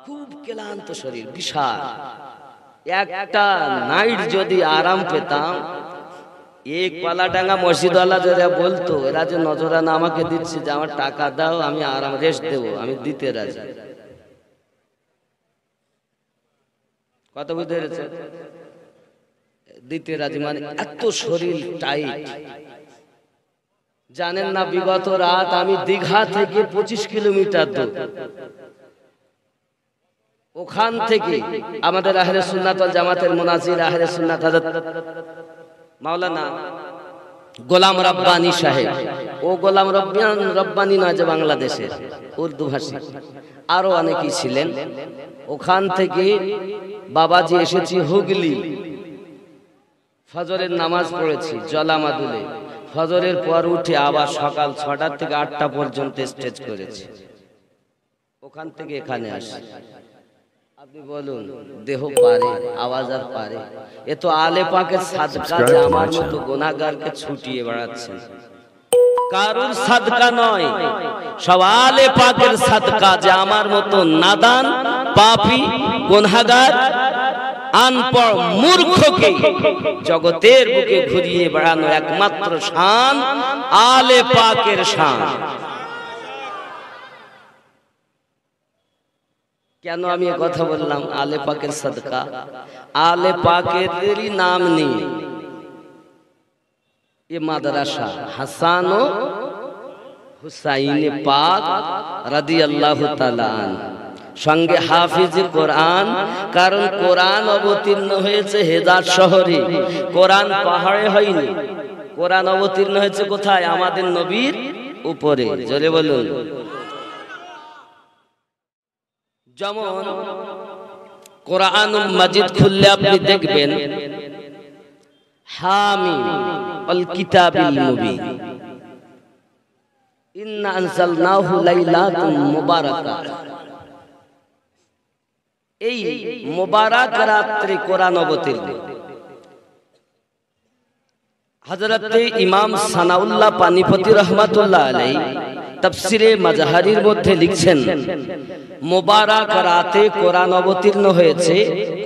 খুব ক্লান্ত শরীর, বিশাল। একটা নাইট যদি আরাম পেতাম, এক পালাটাঙ্গা মসজিদওয়ালা যারা বলতো, এরা যে নজরানা আমাকে দিচ্ছে যে আমার টাকা দাও, আমি আরাম রেস্ট দেবো, আমি দিতে রাজি। কথা বুঝতে পেরেছে? দিতে রাজি মানে এত শরীর টাইট। জানেন না, বিগত রাত আমি দীঘা থেকে 25 কিলোমিটার দূর, ওখান থেকে আমাদের আহলে সুন্নাত ওয়াল জামাতের মুনাজির আহলে সুন্নাত হযরত মাওলানা গোলাম রব্বানী সাহেব, ও গোলাম রব্বানী নয় যে বাংলাদেশের, উর্দু ভাষী, আরো অনেকেই ছিলেন। ওখান থেকে বাবাজি এসেছি হুগলি, ফজরের নামাজ পড়েছি জলামাদুলে, ফজরের পর উঠে আবার সকাল 6টা থেকে 8টা পর্যন্ত স্টেজ করেছি। ওখান থেকে এখানে আসি। আপনি বলুন, দেহ পারে, আওয়াজ আর পারে? এ তো আলে পাকের সাদকা যে আমার মতো গুনাহগারকে ছুটিয়ে বেড়াচ্ছেন। কারুর সাদকা নয়, সব আলে পাকের সাদকা যে আমার মতো নাদান, পাপী, গুনাহগার, আনপড় মূর্খকে জগতের বুকে ঘুরিয়ে বেড়ানো একমাত্র শান আলে পাকের শান। কেন আমি কথা বললাম আলে পাকের সাদকা? আলে পাকেরই নাম নিয়ে এ মাদ্রাসা হাসান ও হুসাইন পাক রাদিয়াল্লাহু তাআলা সঙ্গে হাফিজ কোরআন। কারণ কোরআন অবতীর্ণ হয়েছে হেজাজ শহরে, কোরআন পাহাড়ে হয়নি। কোরআন অবতীর্ণ হয়েছে কোথায়? আমাদের নবীর উপরে। জোরে বলুন। যেমন কোরআনুল মাজিদ খুললে আপনি দেখবেন হামিম আল কিতাবিল মুবিন, ইন্না আনজালনাহু লাইলাতুম মুবারাকা। এই মুবারক রাত্রে কোরআন অবতীর্ণ। হযরত ইমাম সানাউল্লাহ পানিপতি রাহমাতুল্লাহ আলাইহি তাফসিরে মাজহারির মধ্যে লিখছেন, মুবারক রাতে কোরআন অবতীর্ণ হয়েছে।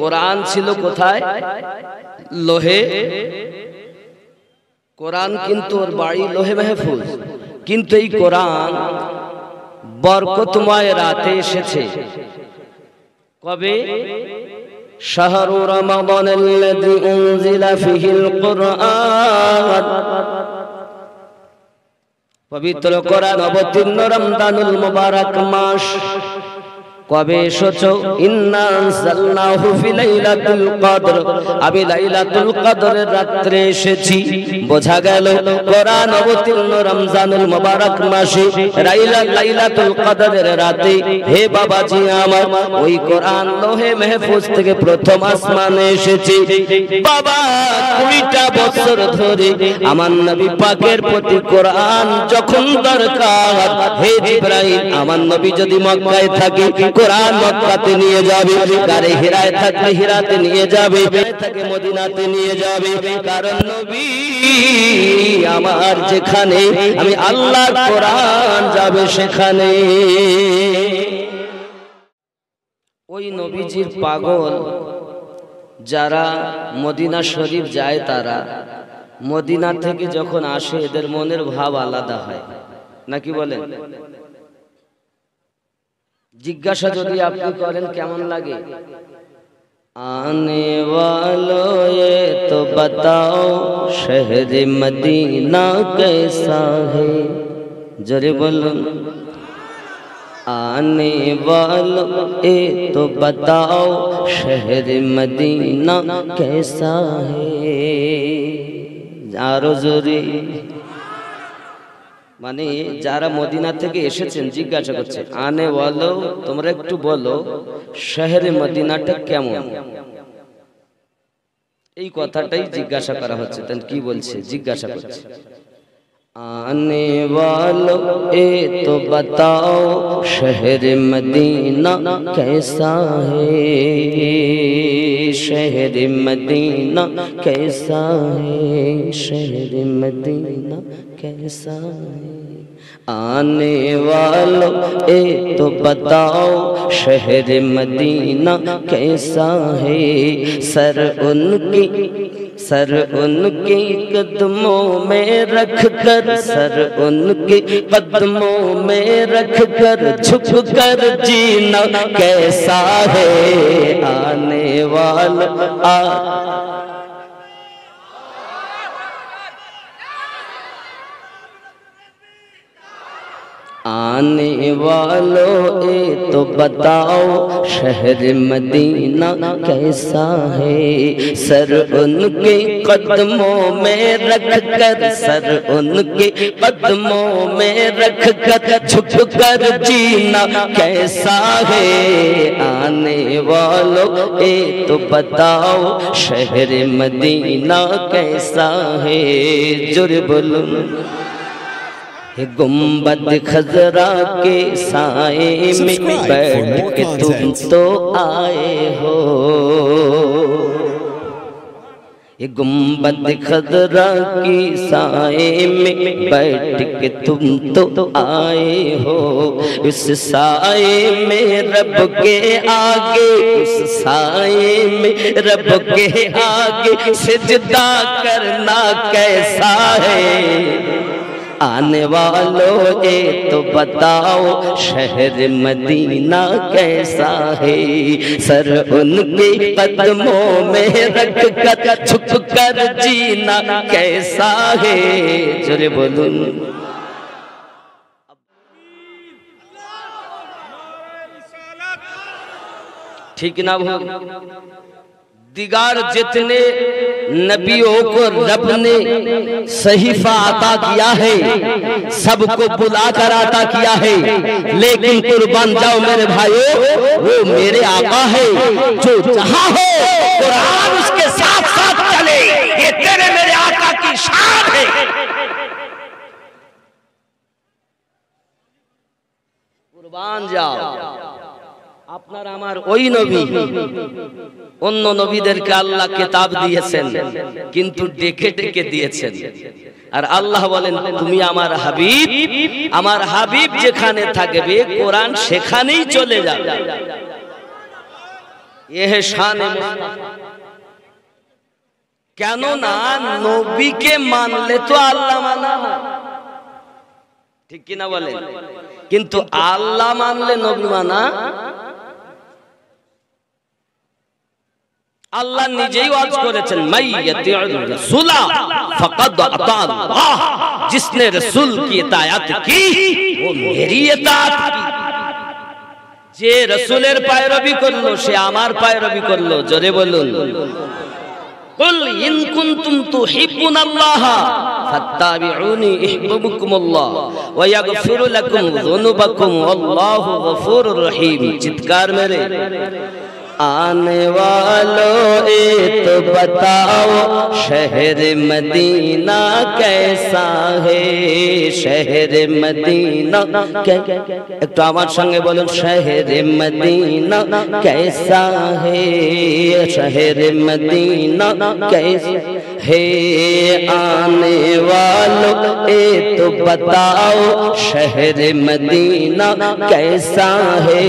কোরআন ছিল কোথায়? লোহে। কোরআন কিন্তু ওর বাড়ি লোহে মাহফুজ, কিন্তু এই কোরআন বরকতময় রাতে এসেছে। কবে? শাহরু রমাদানাল্লাযী উনজিলা ফীহিল কুরআন, পবিত্র কোরআন অবতীর্ণ রমজানুল মুবারক মাস। কবে এসেছো? ইন্না আনজালনাহু ফি লাইলাতুল কদর, আমি লাইলাতুল কদরের রাত্রে এসেছি। বোঝা গেল কোরআন অবতীর্ণ রমজানুল মুবারক মাসে, লাইলাতুল কদরের রাতে। হে বাবাজি আমার, ওই কোরআন লোহে মাহফুজ থেকে প্রথম আসমানে এসেছে। বাবা 20টা বছর ধরে আমার নবী পাকের প্রতি কোরআন যখন দরকার, হে জিবরাইল, আমার নবী যদি মক্কায় থাকে কোরআন মক্কাতে নিয়ে যাবে, গারে হিরায় থাকলে হিরাতে নিয়ে যাবে, থাকে মদিনাতে নিয়ে যাবে। কারণ নবী আমার যেখানে, আমি আল্লাহর কোরআন যাবে সেখানে। ওই নবীজির পাগল যারা মদিনা শরীফ যায়, তারা মদিনা থেকে যখন আসে এদের মনের ভাব আলাদা হয়, নাকি বলেন? জিজ্ঞাসা যদি আপনি করেন কেমন লাগে, आने वालों ये तो बताओ शहर मदीना कैसा है, जरे बोलो। आने वालों ये तो बताओ शहर मदीना कैसा है, आरो जोरे। মানে যারা মদিনা থেকে এসেছেন জিজ্ঞাসা করছে, আনে বলো, তোমরা একটু বলো শহরে মদিনাটা কেমন। এই কথাটাই জিজ্ঞাসা করা হচ্ছে। তাহলে কি বলছে? জিজ্ঞাসা করছে, আনে वालो ए तो बताओ शहर मदीना कैसा है, शहर मदीना कैसा है, शहर मदीना कैसा है। आने वालों ए तो बताओ शहर मदीना कैसा है। सर उनके कदमों में रख कर, सर उनके कदमों में रख कर झुक कर जीना कैसा है। आने वालों आने वालों ए तो बताओ शहर मदीना कैसा है। सर उनके कदमों में रख कर, सर उनके कदमों में रख कर झुक कर जीना कैसा है। आने वालों ए तो बताओ शहर मदीना कैसा है। जोरे बोलो। गुंबद खजरा के साए में बैठ के तुम तो आए हो। ये गुंबद खजरा की साए में बैठ के तुम तो आए हो। उस साए में रब के आगे, उस साए में रब के आगे सिजदा करना कैसा है। आने वालों ए तो बताओ शहर मदीना कैसा है। सर उनके कदमों में रख कर झुक कर जीना कैसा है। जोरे बोलूं। ठीक ना हो। दिगार जितने नबियों को रब ने सहीफा अता किया है, सबको बुला कर अता किया है, लेकिन कुर्बान जाओ मेरे भाइयों, वो मेरे आका है जो जहां हो कुरान उसके साथ साथ चले। ये तेरे मेरे आका की शान है। कुर्बान जाओ। আপনার আমার ওই নবী, অন্য নবীদেরকে আল্লাহ কিতাব দিয়েছেন কিন্তু ডেকে ডেকে দিয়েছেন। আর আল্লাহ বলেন তুমি আমার হাবিব, আমার হাবিব যেখানে থাকবে কোরআন সেখানেই চলে যাবে। এহসানে কেন না নবীকে মানলে তো আল্লাহ মানা, ঠিক কিনা বলেন? কিন্তু আল্লাহ মানলে নবী মানা। আল্লাহ নিজেই ওয়াজ করেছেন মাইয়াতিউর রাসূলা ফাকাদ আতা আল্লাহ, जिसने रसूल की इताअत की वो मेरी इताअत की। যে রাসূলের পায়রবি করলো সে আমার পায়রবি করলো। জোরে বলুন। কুল ইন কুনতুম তুহিব্বুনাল্লাহ ফাত্তাবিউনি ইহবিবুকুমুল্লাহ ওয়া ইয়াগফিরু লাকুম যুনুবাকুম আল্লাহু গফুরুর রহিম। চিৎকার মেরে। आने वालों ए तो बताओ शहर मदीना कैसा है। शहर मदीना একটু আমার সঙ্গে বলুন शहर मदीना कैसा है। शहर मदीना कैसा है। आने वालों ए तो बताओ शहर मदीना कैसा है।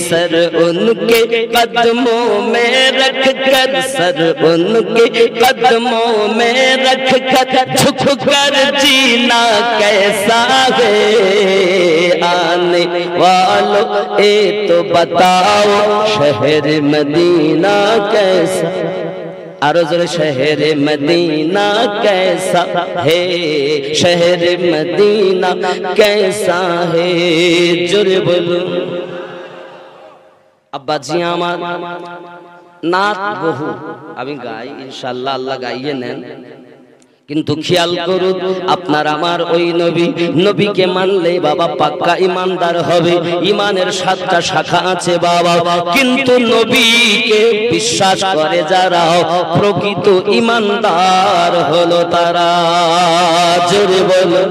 सर उनके कदमों में रख कर, सर उनके कदमों में रख कर झुक कर जीना कैसा है। आने वालों ए तो बताओ शहर मदीना कैसा। आरो जोरे शहर मदीना कैसा है। शहर मदीना कैसा है। जोरे बोलो। আব্বাজি আমার নাত বহু আমি গাই ইনশাআল্লাহ, আল্লাহ গাইয়ে নেন। কিন্তু খেয়াল করুন আপনার আমার ওই নবী, নবীকে মানলে বাবা পাক্কা ইমানদার হবে। ইমানের 7টা শাখা আছে বাবা, কিন্তু নবীকে বিশ্বাস করে যারা প্রকৃত ইমানদার হলো তারা। জোরে বলো।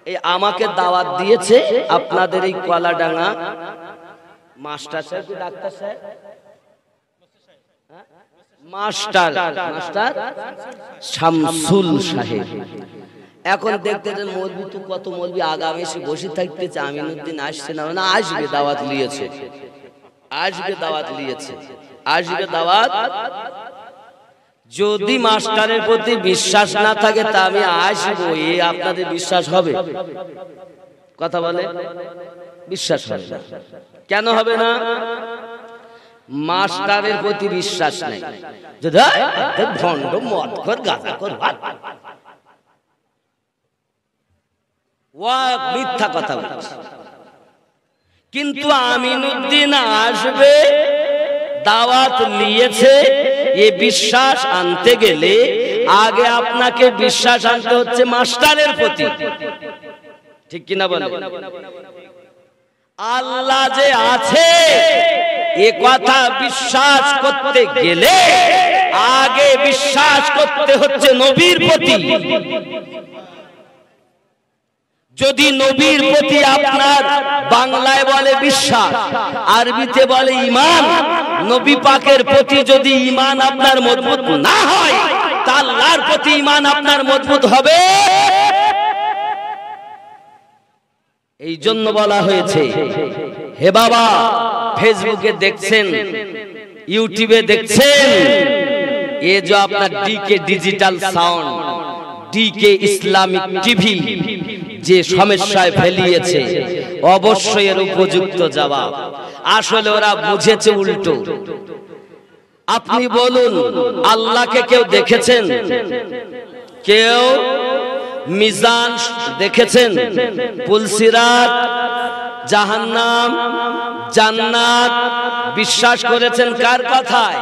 এই আমাকে দাওয়াত দিয়েছে আপনাদের এই কলাডাঙ্গা মাস্টার সাহেব, ডাক্তার সাহেব, মাস্টার শামসুল সাহেব। এখন দেখতে মৌলবি তো কত মৌলবি আগামী এসে বসে থাকতেছে, আমিনুদ্দিন আসছে না, না আসবে, দাওয়াত নিয়েছে, আসবে দাওয়াত নিয়েছে, আসবে দাওয়াত। যদি মাস্টারের প্রতি বিশ্বাস না থাকে তা আমি আসবো, এ আপনাদের বিশ্বাস হবে? কথা বলে বিশ্বাস হবে না। কেন হবে না? মাস্টারের প্রতি বিশ্বাস নেই। যদি ভণ্ড মদ কর গাঁজা কর মিথ্যা কথা বলছে, কিন্তু আমিনুদ্দিন আসবে, দাওয়াত নিয়েছে, এ বিশ্বাস আনতে গেলে আগে আপনাকে বিশ্বাস আনতে হচ্ছে মাস্টারের প্রতি, ঠিক কিনা বলেন? আল্লাহ যে আছে এ কথা বিশ্বাস করতে গেলে আগে বিশ্বাস করতে হচ্ছে নবীর প্রতি। যদি নবীর প্রতি আপনার বাংলায় বলে বিশ্বাস, আরবিতে বলে ঈমান, নবী পাকের প্রতি যদি ঈমান আপনার মজবুত না হয় তা আল্লাহর প্রতি ঈমান আপনার মজবুত হবে। এই জন্য বলা হয়েছে, হে বাবা ফেসবুকে দেখছেন, ইউটিউবে দেখছেন, এ যে আপনার DK digital sound, DK Islamic TV যে সমস্যায় ফেলিয়েছে, অবশ্যই এর উপযুক্ত জবাব। আসলে ওরা বুঝেছে উল্টো। আপনি বলুন, আল্লাহকে কেউ দেখেছেন? কেউ মিজান দেখেছেন? পুলসিরাত, জাহান্নাম, জান্নাত বিশ্বাস করেছেন কার কথায়?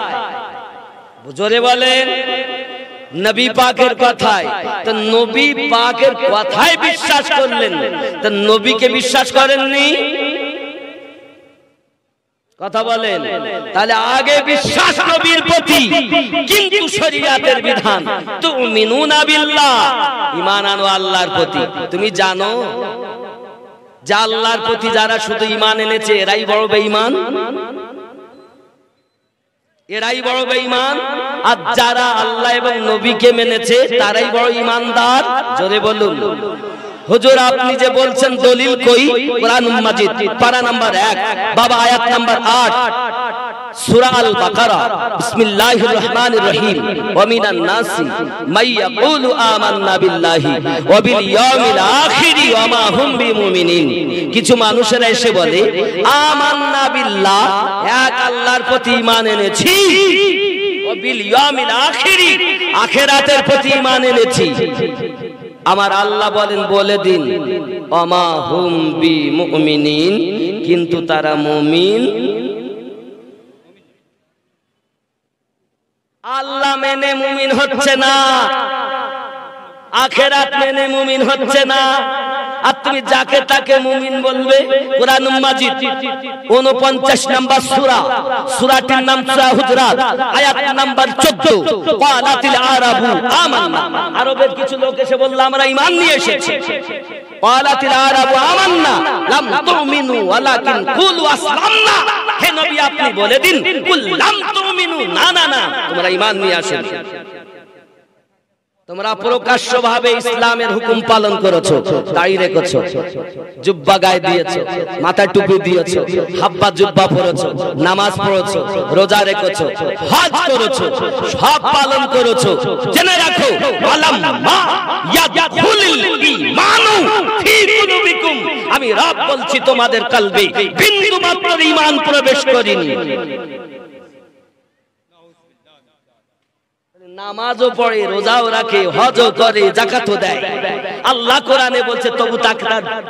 জোরে বলেন। নবী পাকের কথায়। তো নবী পাকের কথায় বিশ্বাস করলেন, তো নবীকে বিশ্বাস করেননি? কথা বলেন। তাহলে আগে বিশ্বাস নবীর প্রতি, কিন্তু শরীয়তের বিধান তুমিনুনা বিল্লাহ, ঈমান আনো আল্লাহর প্রতি। তুমি জানো যে আল্লাহর প্রতি যারা শুধু ঈমান এনেছে এরাই বড় বেঈমান, এরাই বড় বেঈমান, আর যারা আল্লাহ এবং নবীকে মেনেছে তারাই বড় ঈমানদার। জোরে বলুন। হুজুর আপনি যে বলছেন দলিল কই? কোরআনুল মাজিদ পারা নাম্বার 1 বাবা আয়াত নাম্বার 8 সূরা আল বাকারা, বিসমিল্লাহির রহমানির রহিম, ওয়া মিনান নাসি মাই ইয়াকুলু আমান্না বিল্লাহি ওয়া বিল ইয়াউমিল আখির ওয়া মা হুম বিমুমিনিন। কিছু মানুষেরা এসে বলে আমান্না বিল্লাহ, এক আল্লাহর প্রতি ঈমান এনেছি, ওয়া বিল ইয়াউমিল আখির, আখিরাতের প্রতি ঈমান এনেছি। আমার আল্লাহ বলেন, বলে দিন ওমা হুম বিমুমিনিন, কিন্তু তারা মুমিন। আল্লাহ মেনে মুমিন হচ্ছে না, আখিরাত মেনে মুমিন হচ্ছে না। আর তুমি যাকে তাকে মুমিন বলবে। কোরআনুল মাজিদ 49 নম্বর সূরা, সূরাটির নাম সূরা হুজুরাত, আয়াত নাম্বার 14, ক্বালাতিল আরাবু আমান্না। আরবের কিছু লোক এসে বলল আমরা ঈমান নিয়ে এসেছি। ক্বালাতিল আরাবু আমান্না লাম তুমিনু ওয়ালাকিন কুলু আসলামনা। হে নবী আপনি বলে দিন কুল লাম তুমিনু, না না না, তোমরা ঈমান নিয়ে আসেন। তোমরা প্রকাশ্যভাবে ইসলামের হুকুম পালন করেছো, দাড়ি রেখেছো, জুব্বা গায়ে দিয়েছো, মাথায় টুপি দিয়েছো, হাব্বা জুব্বা পরেছো, নামাজ পড়েছো, রোজা রেখেছো, হজ করেছো, সব পালন করেছো। জেনে রাখো ওয়ালাম্মা ইয়াদখুলুল ঈমানু ফী কুলুবিকুম, আমি রব বলছি তোমাদের কলবে বিন্দু মাত্র ঈমান প্রবেশ করেনি। নামাজও পড়ে, রোজাও রাখে, হজও করে, যাকাতও দেয়, আল্লাহ কোরআনে বলছে তবু তার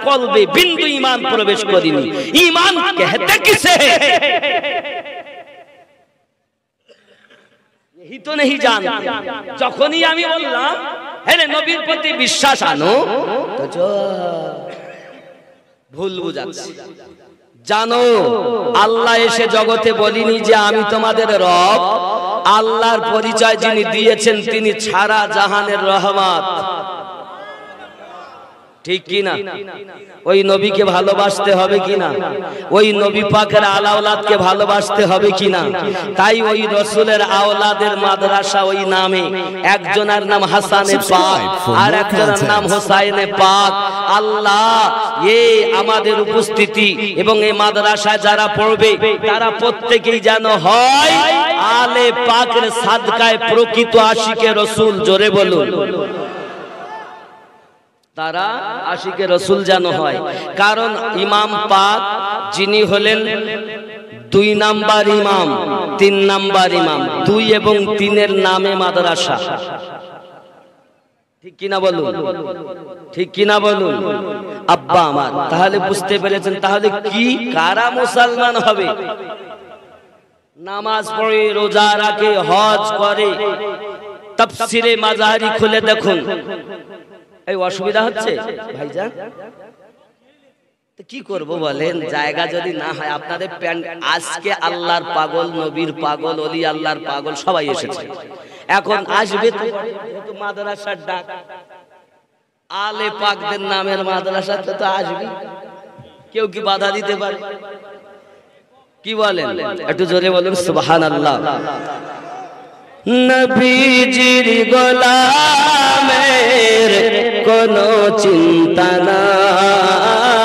কলবে বিন্দু ঈমান প্রবেশ করেনি। ঈমান कहते किसे है यही तो नहीं जानते। যখনই আমি বললাম হে নবীর প্রতি বিশ্বাস আনো, তো ভুল বুঝাচ্ছে। জানো আল্লাহ এসে জগতে বলিনি যে আমি তোমাদের রব। আল্লাহর পরিচয় যিনি দিয়েছেন তিনি সারা জাহানের রহমত। ঠিক কি না? ওই নবীকে ভালোবাসতে হবে কি না? ওই নবী পাকের আলাওলাদকে ভালোবাসতে হবে কি না? তাই ওই রাসূলের আওলাদের মাদ্রাসা ওই নামে, একজনের নাম হাসানে পাক আর একজনের নাম হোসাইনে পাক। আল্লাহ এই আমাদের উপস্থিতি এবং এই মাদ্রাসায় যারা পড়বে তারা প্রত্যেকেই যেন হয় আলে পাকের সাদকায় প্রকৃত আশিকে রাসূল। জোরে বলুন, তারা আশিকে রাসূল যেন হয়। কারণ ইমাম পাক যিনি হলেন 2 নাম্বার ইমাম, 3 নাম্বার ইমাম, 2 এবং 3-এর নামে মাদ্রাসা। ঠিক কিনা বলুন, ঠিক কিনা বলুন আব্বা আমার। তাহলে বুঝতে পেরেছেন তাহলে কি কারা মুসলমান হবে? নামাজ পড়ে, রোজা রাখে, হজ করে, তাফসিরে মাজারি খুলে দেখুন। এই অসুবিধা হচ্ছে ভাইজান, কি করব বলেন? জায়গা যদি না হয় আপনাদের আজকে আল্লাহর পাগল, নবীর পাগল, ওলি আল্লাহর পাগল সবাই এসেছে। এখন আসবে তো মাদ্রাসার ডাক, আলে পাকদের নামের মাদ্রাসা তো আসবে। কেউ কি বাধা দিতে পারে? কি বলেন? একটু জোরে বলুন সুবহানাল্লাহ। নবীজির গোলামের কোনো চিন্তা নাই,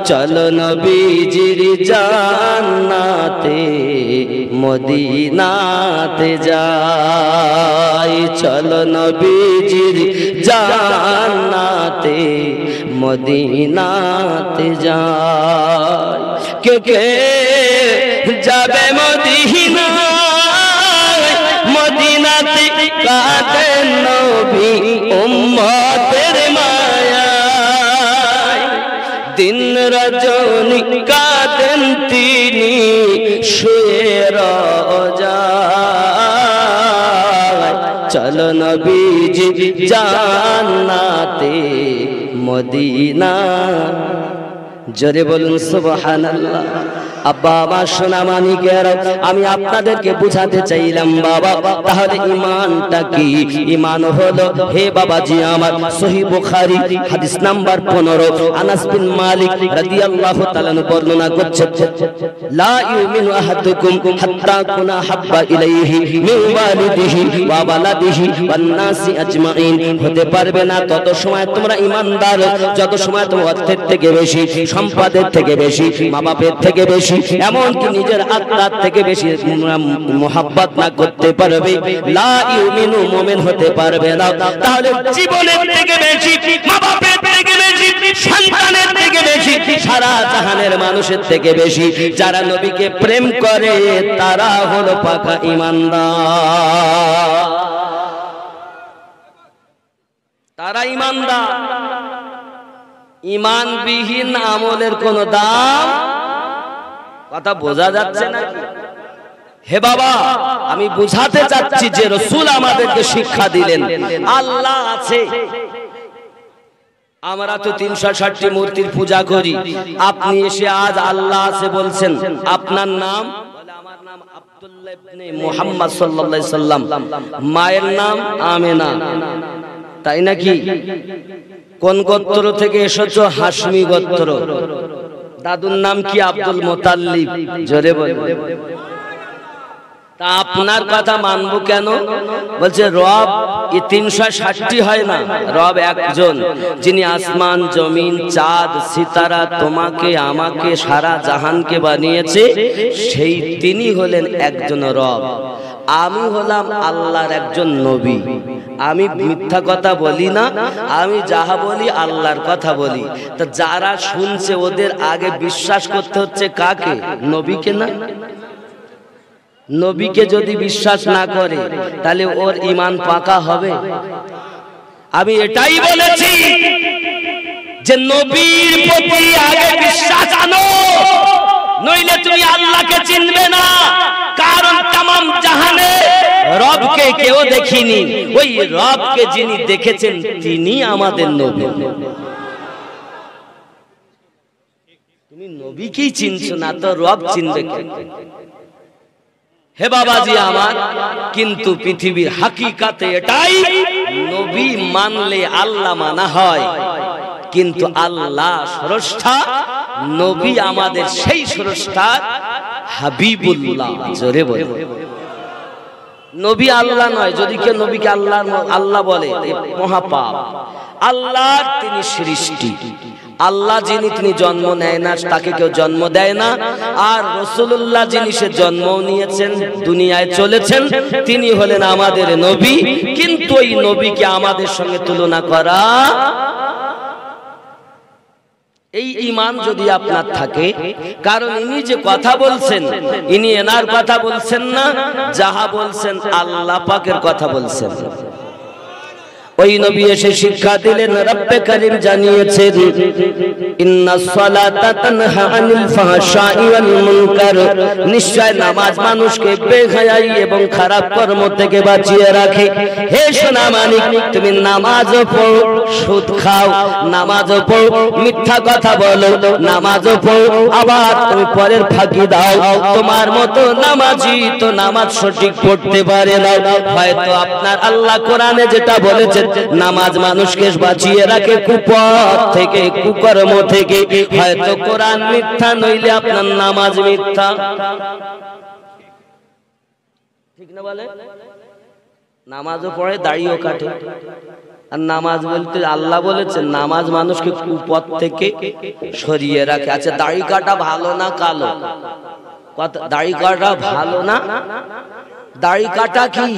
চলো নবীজির জান্নাতে মদিনাতে যাই, চলো নবীজির জান্নাতে মদিনাতে যাই। কে কে যাবে মদিনা? মদিনাতে কাঁদেন নবী উম্মতের মায়ায়, দিন রজনী কাঁদেন তিনি শুয়ে রোজায়, চলো নবীজি জান্নাতে মদিনা। জোরে বলুন সুবহানাল্লাহ। আব্বা আমার সোনা মানিকেরা, আমি আপনাদেরকে বুঝাতে চাইলাম বাবা তাহলে ইমানটা কি? ইমান হলো, হে বাবাজি আমার, সহিহ বুখারী হাদিস নাম্বার 15, আনাস বিন মালিক রাদিয়াল্লাহু তাআলা বর্ণনা করছেন, লা ইউমিনু আহাদুকুম হাত্তা কুনা হাব্বা ইলাইহি মিন ওয়ালিদিহি ওয়া ওয়ালাদিহি ওয়ান নাসি আজমাইন। হতে পারবে না তত সময় তোমরা ঈমানদার যত সময় তোমার অর্থের থেকে বেশি, সম্পদের থেকে বেশি, মা বাপের থেকে বেশি, এমনকি নিজের আত্মার থেকে বেশি মোহাব্বত না করতে পারবে, লা ইউমিনু, মুমিন হতে পারবে না। তাহলে জীবনের থেকে বেশি, মা বাপের থেকে বেশি, সন্তানের থেকে বেশি, সারা জাহানের মানুষের থেকে বেশি যারা নবীকে প্রেম করে তারা হলো পাকা ঈমানদার, তারা ঈমানদার। ঈমানবিহীন আমলের কোনো দাম, কথা বোঝা যাচ্ছে না? হে বাবা, আমি বুঝাতে চাচ্ছি যে রাসূল আমাদেরকে শিক্ষা দিলেন আল্লাহ আছে। আমরা তো 360টি মূর্তির পূজা করি, আপনি এসে আজ আল্লাহ আছে বলছেন। আপনার নাম? আমার নাম আব্দুল্লাহ ইবনে মুহাম্মদ সাল্লাল্লাহু আলাইহি সাল্লাম। মায়ের নাম আমেনা, তাই নাকি? কোন গোত্র থেকে এসেছো? হাশমি গোত্র। দাদুর নাম কি? আব্দুল মুতাল্লিব। জোরে বলুন। তা আপনার কথা মানবো কেন? বলছে রব 360টি হয় না, রব একজন, যিনি আসমান, জমিন, চাঁদ, সিতারা, তোমাকে, আমাকে, সারা জাহানকে বানিয়েছে, সেই তিনি হলেন একজন রব। আমি হলাম আল্লাহর একজন নবী। আমি মিথ্যা কথা বলি না, আমি যাহা বলি আল্লাহর কথা বলি। তা যারা শুনছে ওদের আগে বিশ্বাস করতে হচ্ছে কাকে? নবীকে না? নবীকে যদি বিশ্বাস না করে তাহলে ওর ঈমান পাকা হবে? আমি এটাই বলেছি যে নবীর প্রতি আগে বিশ্বাস আনো, নইলে তুমি আল্লাহকে চিনবে না। কারণ তামাম জাহানে রবকে কেউ দেখিনি, ওই রবকে যিনি দেখেছেন তিনি আমাদের নবী। তুমি নবীকেই চিনছো না তো রব চিনবে কে? হে বাবাজি আমার, কিন্তু পৃথিবীর হাকিকাতে এটাই, নবী মানলে আল্লাহ মানা হয়, কিন্তু আল্লাহ স্রষ্টা, নবী আমাদের সেই স্রষ্টা হাবিবুল্লাহ। জোরে বলে, নবী আল্লাহ নয়। যদি কেউ নবীকে আল্লাহ আল্লাহ বলে মহাপাপ। আল্লাহ তিনি সৃষ্টি, আল্লাহ যিনি তিনি জন্ম নেয় না, তাকে কেউ জন্ম দেয় না। আর রাসূলুল্লাহ যিনি সে জন্ম নিয়েছেন, দুনিয়ায় চলেছেন, তিনি হলেন আমাদের নবী। কিন্তু এই নবীকে আমাদের সঙ্গে তুলনা করা, এই ঈমান যদি আপনার থাকে, কারণ ইনি যে কথা বলছেন, ইনি এনার কথা বলছেন না, যাহা বলছেন আল্লাহ পাকের কথা বলছেন। ওই নবী এসে শিক্ষা দিলেন, রব্বে করিম জানিয়েছেন, ইন্নাস সালাতা তানহা আনিল ফাহশাই ওয়াল মুনকার, নিশ্চয় নামাজ মানুষকে বেহায়াই এবং খারাপ কর্ম থেকে বাঁচিয়ে রাখে। হে সোনা মানিক, তুমি নামাজও পড়ো, সুদ খাও, নামাজও পড়ো, মিথ্যা কথা বলো, নামাজও পড়ো, আবার তুমি পরের ফাঁকি দাও। তোমার মতো নামাজি তো নামাজ সঠিক পড়তে পারে না। হয়তো আপনার আল্লাহ কোরআনে যেটা বলেছেন, নামাজ মানুষকে বাঁচিয়ে রাখে কুপথ থেকে, কুকর্ম থেকে, হয়তো কোরআন মিথ্যা, নইলে আপনার নামাজ মিথ্যা। ঠিক না বলে? নামাজও পড়ে, দাড়িও কাটে, আর নামাজ বলতে আল্লাহ বলেছেন নামাজ মানুষকে কুপথ থেকে সরিয়ে রাখে। আচ্ছা, দাড়ি কাটা ভালো না কালো? দাড়ি কাটা ভালো না? দাড়ি কাটা কি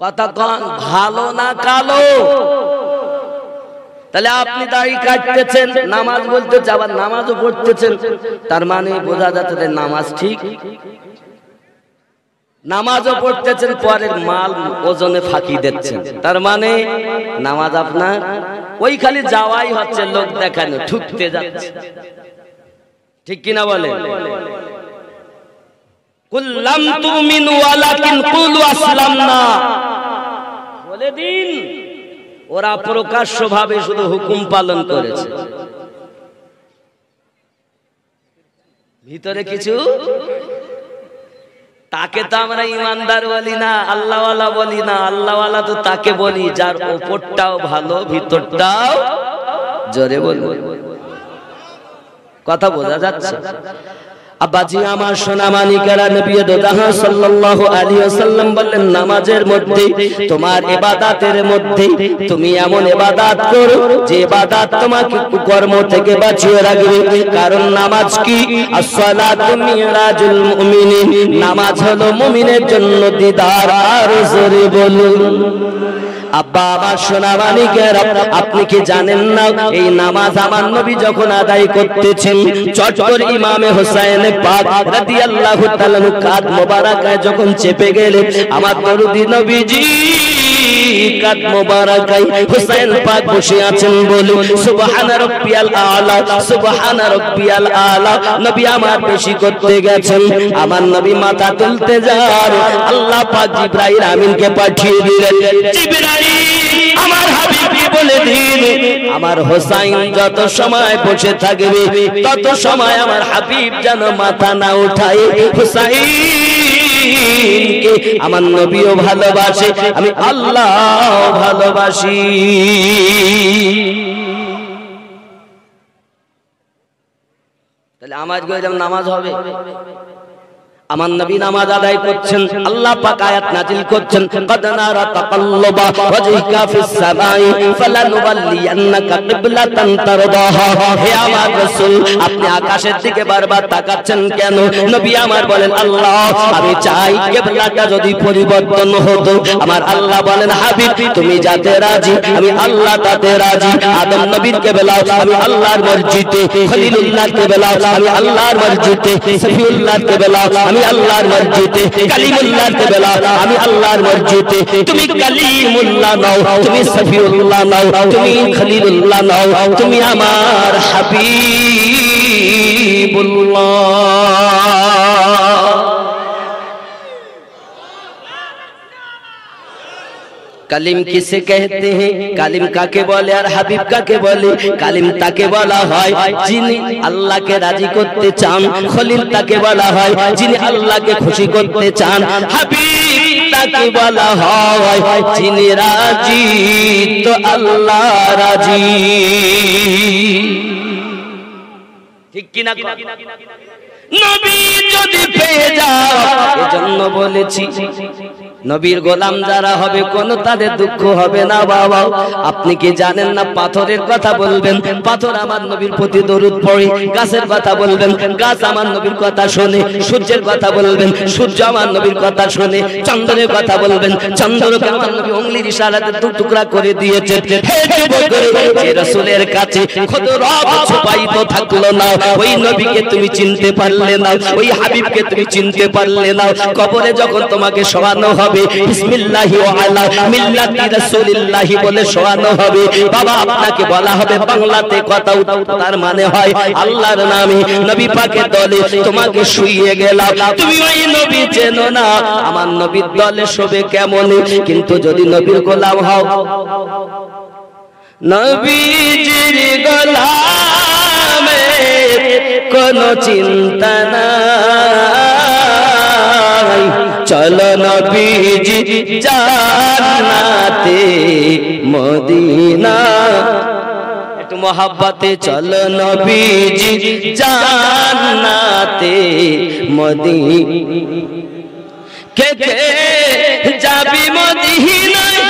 কথা কন, ভালো না কালো? তাহলে আপনি দাড়ি কাটতেছেন, নামাজ বলতেছেন, আবার নামাজও পড়তেছেন, তার মানে বোঝা যাচ্ছে নামাজ ঠিক। নামাজও পড়তেছেন, পরের মাল ওজনে ফাঁকি দিচ্ছেন, তার মানে নামাজ আপনার ওই খালি যাওয়াই হচ্ছে, লোক দেখানো, ঠুকতে যাচ্ছে। ঠিক কিনা বলে? কুল্লাম তুমিনু ওয়ালাকিন কুলু আসলামনা, বলে দিন ওরা প্রকাশ্যভাবে শুধু হুকুম পালন করেছে, ভিতরে কিছু। তাকে তো আমরা ইমানদার বলি না, আল্লাহওয়ালা বলি না। আল্লাহওয়ালা তো তাকে বলি যার ওপরটাও ভালো, ভিতরটাও, জোরে বলবো, কথা বোঝা যাচ্ছে? আব্বাজি আমার সোনা মানিকেরা, নবী দোজাহান সাল্লাল্লাহু আলাইহি ওয়াসাল্লাম বললেন, নামাজের মধ্যে, তোমার ইবাদতের মধ্যে তুমি এমন ইবাদত করো যে ইবাদত তোমাকে কুকর্ম থেকে বাঁচিয়ে রাখবে। কারণ নামাজ কি? as-salatu mi'rajul mu'minin, নামাজ হলো মুমিনের জন্য দিদার। আর জোরে বলুন আব্বা আমার সোনা মানিকেরা, আপনি কি জানেন না এই নামাজ আমার নবী যখন আদায় করতেছেন, চট করে ইমামে হোসেন পাক রাদিয়াল্লাহু তাআলা কাঁধ মোবারকায় যখন চেপে গেলেন, আমার দরুদি নবীজি কাঁধ মোবারকায় হোসেন পাক বসে আছেন, বলুন সুবহানা রাব্বিয়াল আলা, সুবহানা রাব্বিয়াল আলা। নবী আমার বেশি করতে গেছেন, আমার নবী মাথা তুলতে যান, আল্লাহ পাক জিবরাইল আমিনকে পাঠিয়ে দিলেন, জিবরাইল আমার হাবিবকে বলে দিন, আমার হোসেন যত সময় বসে থাকবে তত সময় আমার হাবিব যেন মাথা না উঠায়। হোসেনকে আমার নবীও ভালোবাসে, আমি আল্লাহ ভালোবাসি। তাহলে আমার যেমন নামাজ হবে, আমার নবী নামাজ আদায় করছেন, আল্লাহ পাক আয়াত নাজিল করছেন, কদ নারা তাকাল্লুবা ওয়াজহিকা ফিস সামাই ফালানুওয়াল্লিয়ান্নাকা কিবলাতান তারদাহা। হে আমার রাসূল, আপনি আকাশের দিকে বারবার তাকাচ্ছেন কেন? নবী আমার বলেন, আল্লাহ আমি চাই কিবলাটা যদি পরিবর্তন হতো। আমার আল্লাহ বলেন, হাবিব তুমি যাতে রাজি, আমি আল্লাহ তাতে রাজি। আদম নবীর কিবলা আমি আল্লাহর মসজিদে, খলিলুল্লাহর কিবলা আমি আল্লাহর মসজিদে, সফিউল্লাহর কিবলা আমি আল্লাহর মসজিদে, কালিমুল্লাহর কিবলা আমি আল্লাহর মসজিদে। তুমি কালিমুল্লাহ নাও, তুমি সফিউল্লাহ নাও, তুমি খলিলুল্লাহ নাও, তুমি আমার হাবিবুল্লাহ। কালিম কিসে कहते हैं, কালিম কাকে বলে আর হাবিব কাকে বলে? কালিম তাকে বলা হয় যিনি আল্লাহকে রাজি করতে চান, খলিল তাকে বলা হয় যিনি আল্লাহকে খুশি করতে চান, হাবিব তাকে বলা হয় যিনি রাজি তো আল্লাহ রাজি। ঠিক কিনা? নবী যদি পেয়ে যাও, এজন্য বলেছি নবীর গোলাম যারা হবে কোন তাদের দুঃখ হবে না। বাবা আপনি কি জানেন না পাথরের কথা বলবেন, পাথর আমার নবীর প্রতি দরুদ পড়ে। গাছের কথা বলবেন, গাছ আমার নবীর কথা শোনে। সূর্যের কথা বলবেন, সূর্য আমার নবীর কথা শোনে। চন্দ্রের কথা বলবেন, চন্দ্রকে আমার নবী উংলির ইশারাতে টুকরা করে দিয়েছে। হে যুবকেরা, যে রাসূলের কাছে কত রব ছুপায়িত থাকলো না, ওই নবীকে তুমি চিনতে পারলে না, ওই হাবিবকে তুমি চিনতে পারলে না। কবরে যখন তোমাকে শোয়ানো হবে, বিসমিল্লাহি ওয়া আলা মিল্লাতি রাসূলিল্লাহি বলে শোয়ানো হবে। বাবা আপনাকে বলা হবে বাংলাতে কথা, তার মানে হয় আল্লাহর নামে নবী পাকের দলে তোমাকে শুইয়ে গেলাম। তুমি ওই নবী চেনো না, আমার নবীর দলে শোবে কেমন? কিন্তু যদি নবীর গোলাম হও, নবীজির গোলামে কোনো চিন্তা নাই। চলো নবীজি জান্নাতে মদিনা, একটু মোহাব্বতে চলো নবীজি জান্নাতে মদিনা। কে কে যাবি মদিনায়,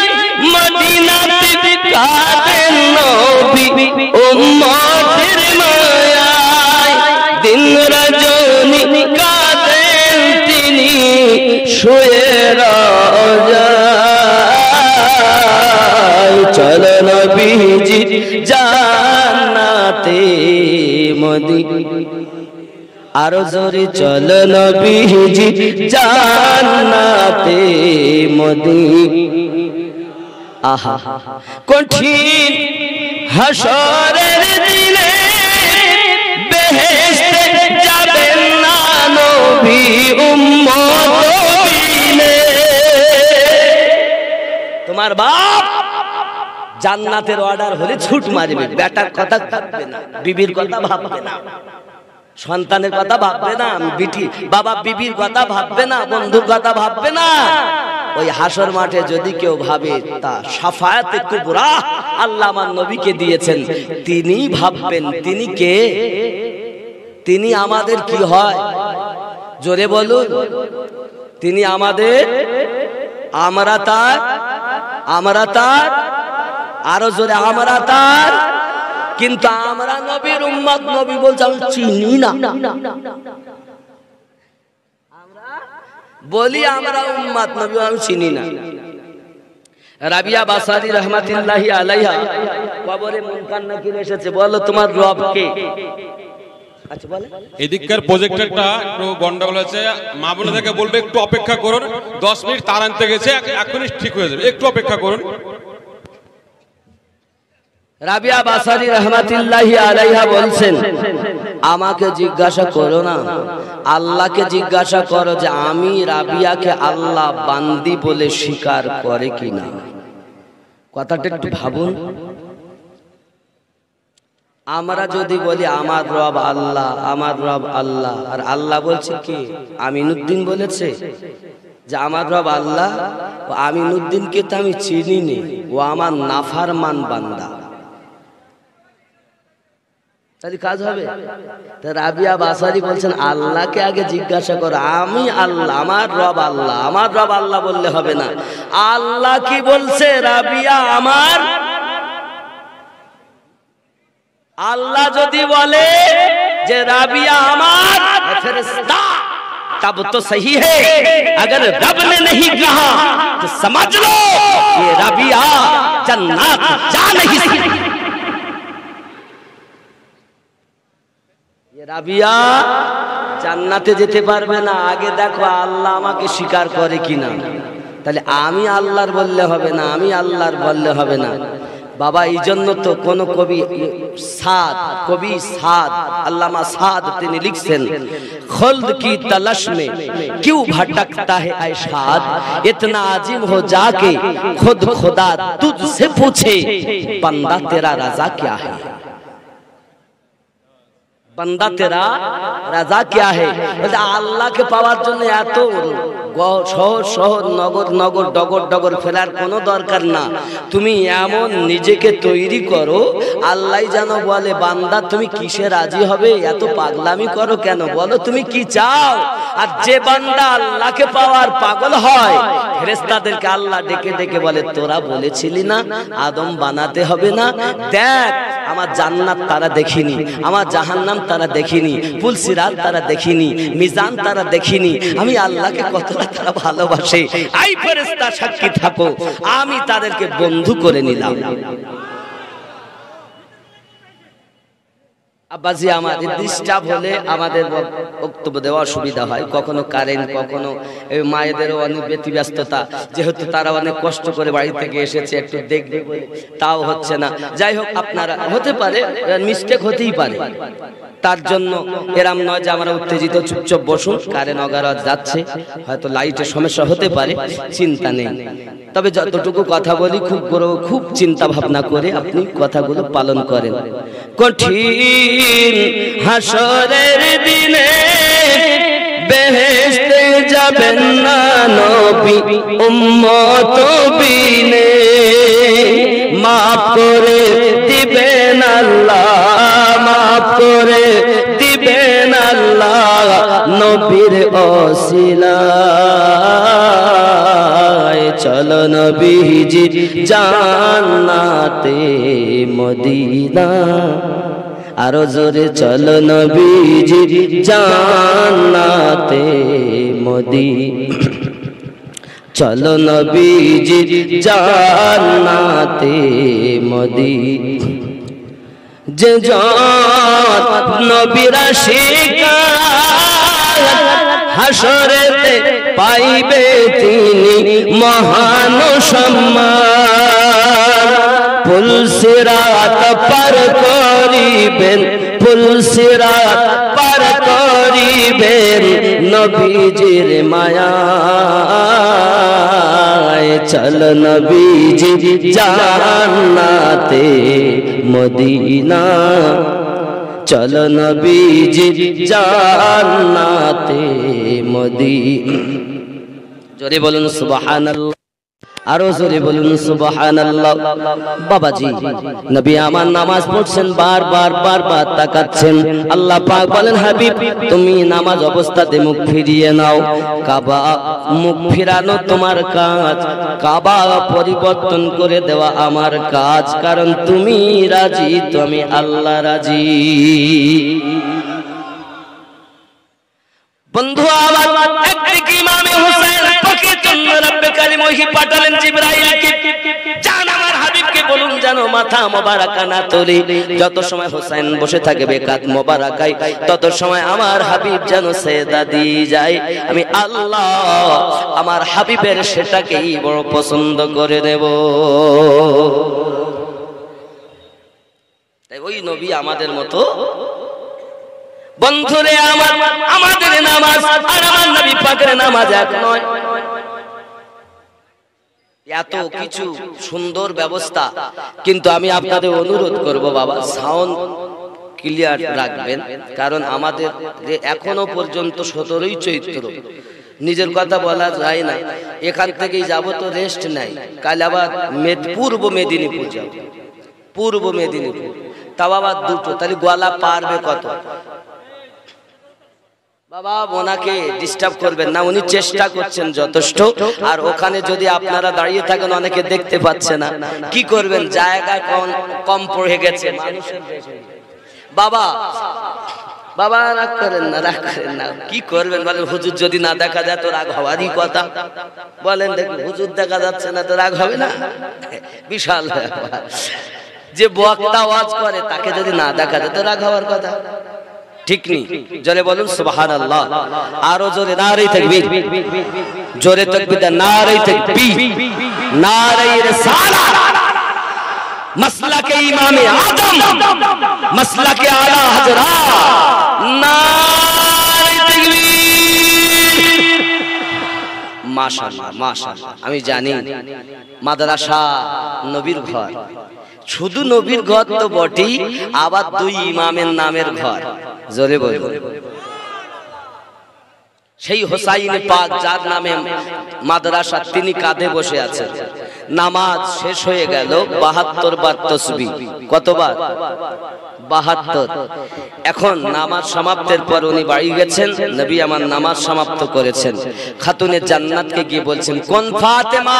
মদিনাতে কাঁদেন নবী উম্মতের মায়ায়, দিন রজনী কাঁদেন তিনি শুয়ে রওজায়। চলো নবীজি জান্নাতে মদিনা, আরো জোরে চলো নবীজি জান্নাতে মদিনা। আহা কঠিন হাসরের দিনে বেহেশতে যাবেন না নবী উম্মত বিনে। তোমার বাপ জান্নাতের অর্ডার হলে ছুট মারবে, বেটার কথা ভাববে না, বিবির কথা ভাববে না, সন্তানের কথা ভাববে না, বিটি বাবা বিবির কথা ভাববে না, বন্ধুর কথা ভাববে না। ওই হাসর মাঠে যদি কেউ ভাবে তা শাফায়াতে কুবরা আল্লাহ আমার নবীকে দিয়েছেন, তিনি ভাববেন তিনি কে? তিনি আমাদের কি হয়? জোরে বলুন, তিনি আমাদের, আমরা তার, আমরা তার, আরো জোরে আমরা তার। কিন্তু আমরা নবীর উম্মত, নবী বলছে আমি চিনি না। বলি আমরা উম্মত, নবী আমি চিনি না। রাবিয়া বাসারি রহমাতুল্লাহি আলাইহা কবরে মুনকার নাকির এসেছে, বলো তোমার রব কে? আচ্ছা বলে এদিককার প্রজেক্টরটা একটু গন্ডগোল আছে, মা বোনদেরকে বলবে একটু অপেক্ষা করুন, 10 মিনিট তার আনতে গেছে, এখনই ঠিক হয়ে যাবে, একটু অপেক্ষা করুন। রাবিয়া বাসারি রহমাতুল্লাহি আলাইহা বলছেন, আমাকে জিজ্ঞাসা করো না, আল্লাহকে জিজ্ঞাসা করো যে আমি রাবিয়াকে আল্লাহ বান্দি বলে স্বীকার করে কিনা। কথাটা একটু ভাবুন। আমরা যদি বলি আমার রব আল্লাহ, আমার রব আল্লাহ, আর আল্লাহ বলছে কি? আমিনুদ্দিন বলেছে যে আমার রব আল্লাহ, ও আমিনুদ্দিনকে তো আমি চিনি নি, ও আমার নাফরমান বান্দা, তাহলে কাজ হবে? তা রাবিয়া বাসারি বলছেন আল্লাহকে আগে জিজ্ঞাসা করো, আমি আল্লাহ, আমার রব আল্লাহ, আমার রব আল্লাহ বললে হবে না। আল্লাহ কি বলছে? রাবিয়া আমার আল্লাহ যদি বলে যে রাবিয়া আমার ফেরেশতা, तब तो सही है, अगर रब ने नहीं कहा तो समझ लो ये राबिया जन्नत जा नहीं सकती। ये राबिया জান্নাতে যেতে পারবে না। আগে দেখো আল্লাহ আমাকে স্বীকার করে কিনা। তাহলে আমি আল্লাহর বললে হবে না, আমি আল্লাহর বললে হবে না। বাবা এই জন্য তো কোন কবি সাদ আল্লামা সাদ তিনি লিখছেন খলদ কি তলশ মে क्यों भटकता है ऐ शाद इतना आजिम हो जाके खुद खुदा तुझसे पूछे बंदा तेरा रजा क्या है बंदा तेरा रजा क्या है আল্লাহ কে পাওয়ার জন্য এত শহর শহর নগর নগর ডগর ডগর ফেরার কোনো দরকার না তুমি এমন নিজেকে তৈরি করো আল্লাহ জানো বলে বান্দা তুমি কিসে রাজি হবে এত পাগলামি করো কেন বলো তুমি কি চাও আর যে বান্দা আল্লাহকে পাওয়ার পাগল হয় ফেরেশতাদেরকে আল্লাহ ডেকে ডেকে বলে তোরা বলেছিলি না আদম বানাতে হবে না দেখ আমার জান্নাত তারা দেখিনি আমার জাহান্নাম তারা দেখিনি পুলসিরাত তারা দেখিনি মিজান তারা দেখিনি আমি আল্লাহকে কতটা তারা ভালোবাসে আই ফেরেশতা সাক্ষী থাকো আমি তাদেরকে বন্ধু করে নিলাম আব্বাজি আমাদের ডিস্টার্ব হলে আমাদের বক্তব্য দেওয়া অসুবিধা হয় কখনো কারেন্ট কখনো মায়েদেরও অনেক ব্যতিব্যস্ততা যেহেতু তারা অনেক কষ্ট করে বাড়ি থেকে এসেছে একটু দেখবে তাও হচ্ছে না যাই হোক আপনারা হতে পারে মিস্টেক হতেই পারে তার জন্য এরম নয় যে আমরা উত্তেজিত চুপচাপ বসুন কারেন্ট অগারজ যাচ্ছে হয়তো লাইটের সমস্যা হতে পারে চিন্তা নেই তবে যতটুকু কথা বলি খুব চিন্তা ভাবনা করে আপনি কথাগুলো পালন করেন কঠিন হাসরের দিনে বেহেশতে যাবেন না নবী উম্মত বিনে মাফ করে দিবেন আল্লাহ মাফ করে দিবেন আল্লাহ নবীর ওসিলায় চলো নবীজি জান্নাতে মদিনা আরো জোরে চলো নবীজি জান্নাতে মদিনা চলো নবীজি জান্নাতে মদিনা যে জাত নবীর আশিকার হাসরেতে পাইবে তিনি মহান সম্মান পুলসিরাত পার করিবেন পুলসিরাত পার করিবেন নবীজির মায়ায় চল নবীজি জান্নাতে মদিনা চল নবীজি জান্নাতে মদিনা জোরে বলুন সুবহানাল্লাহ আরো জোরে বলুন সুবহানাল্লাহ বাবাজি নবী আমার নামাজ পড়ছেন বারবার তাকাচ্ছেন আল্লাহ পাক বলেন হাবিব তুমি নামাজ অবস্থাতে মুখ ফিরিয়ে নাও কাবা মুখ ফিরানো তোমার কাজ কাবা পরিবর্তন করে দেওয়া আমার কাজ কারণ তুমি রাজি তুমি আল্লাহ রাজি বন্ধু আমার একদিকে ইমামে হোসেন পাকের জন্য রব্বে কারীম ওহী পাঠালেন জিবরাইলকে জান আমার হাবিবকে বলুন যেন মাথা মোবারকা না তোলে যত সময় হোসেন বসে থাকে বেকাত মোবারকায় তত সময় আমার হাবিব যেন সেজদা দিয়ে যায় আমি আল্লাহ আমার হাবিবের সেটাকেই বড় পছন্দ করে নেব তাই ওই নবী আমাদের মতো বন্ধুরে আমাদের নামাজ আর আমার নবী পাকের নামাজ এক নয় এত কিছু সুন্দর ব্যবস্থা কিন্তু আমি আপনাদের অনুরোধ করব বাবা সাউন্ড ক্লিয়ার রাখবেন কারণ আমাদের যে এখনো পর্যন্ত 17ই চৈত্র নিজের কথা বলা যায় না এখান থেকেই যাব তো রেস্ট নাই কাল আবার পূর্ব মেদিনীপুর যাব পূর্ব মেদিনীপুর তাও আবার দুটো তাহলে গলা পারবে কত বাবা ওনাকে ডিস্টার্ব করবেন না উনি চেষ্টা করছেন যথেষ্ট আর ওখানে যদি আপনারা দাঁড়িয়ে থাকেন অনেকে দেখতে পাচ্ছে না কি করবেন জায়গা কম পড়ে গেছে বাবা বাবা রাগ করেন না কি করবেন বলেন হুজুর যদি না দেখা যায় তো রাগ হওয়ারই কথা বলেন দেখুন হুজুর দেখা যাচ্ছে না তো রাগ হবে না বিশাল ব্যাপার যে বক্তা ওয়াজ করে তাকে যদি না দেখা যায় তো রাগ হওয়ার কথা ঠিক নেই জোরে বলুন সুবহানাল্লাহ আরো জোরে নারে তাকবীর জোরে তাকবীর নারে তাকবীর নারে রিসালাত মাসলাকে ইমামে আজম, মাসলাকে আলা হযরত, নারে তাকবীর। মাশাআল্লাহ মাশাআল্লাহ। আমি জানি মাদ্রাসা নবীর ঘর, শুধু নবীর ঘর তো বটেই, আবার দুই ইমামের নামের ঘর। জোরে বলুন। সেই হোসাইন পাক যার নামে মাদ্রাসা, তিনি কাঁধে বসে আছেন। নামাজ শেষ হয়ে গেল, ৭২ বার তাসবিহ। কতবার? ৭২। এখন নামাজ সমাপ্তের পর উনি বাড়ি গেছেন, নবী আমার নামাজ সমাপ্ত করেছেন। খাতুনে জান্নাতকে গিয়ে বলছেন, কোন ফাতেমা?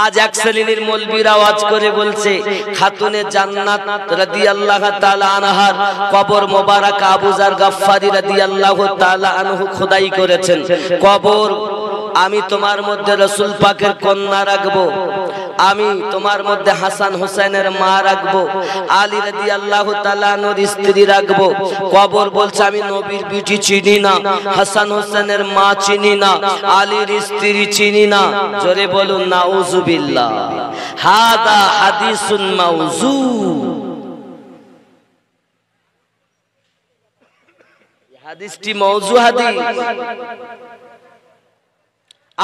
আজ এক শ্রেণীর মৌলবীর আওয়াজ করে বলছে খাতুনে জান্নাত রাদিয়াল্লাহু তাআলা আনহার কবর মোবারক আবু যার গাফফারি রাদিয়াল্লাহু তাআলা আনহু খোদাই করেছেন। কবর, আমি তোমার মধ্যে রাসূল পাকের কন্যা রাখবো, আমি তোমার মধ্যে হাসান হোসেনের মা রাখবো, আলী রাদিয়াল্লাহু তাআলা আনহুর স্ত্রী রাখবো। কবর বলছে আমি নবীর বিটি চিনি না, হাসান হোসেনের মা চিনি না, আলীর স্ত্রী চিনি না। জোরে বলুন নাউযুবিল্লাহ। হাদা হাদিসুন মাউযু, হাদিসটি মাউযু হাদিস।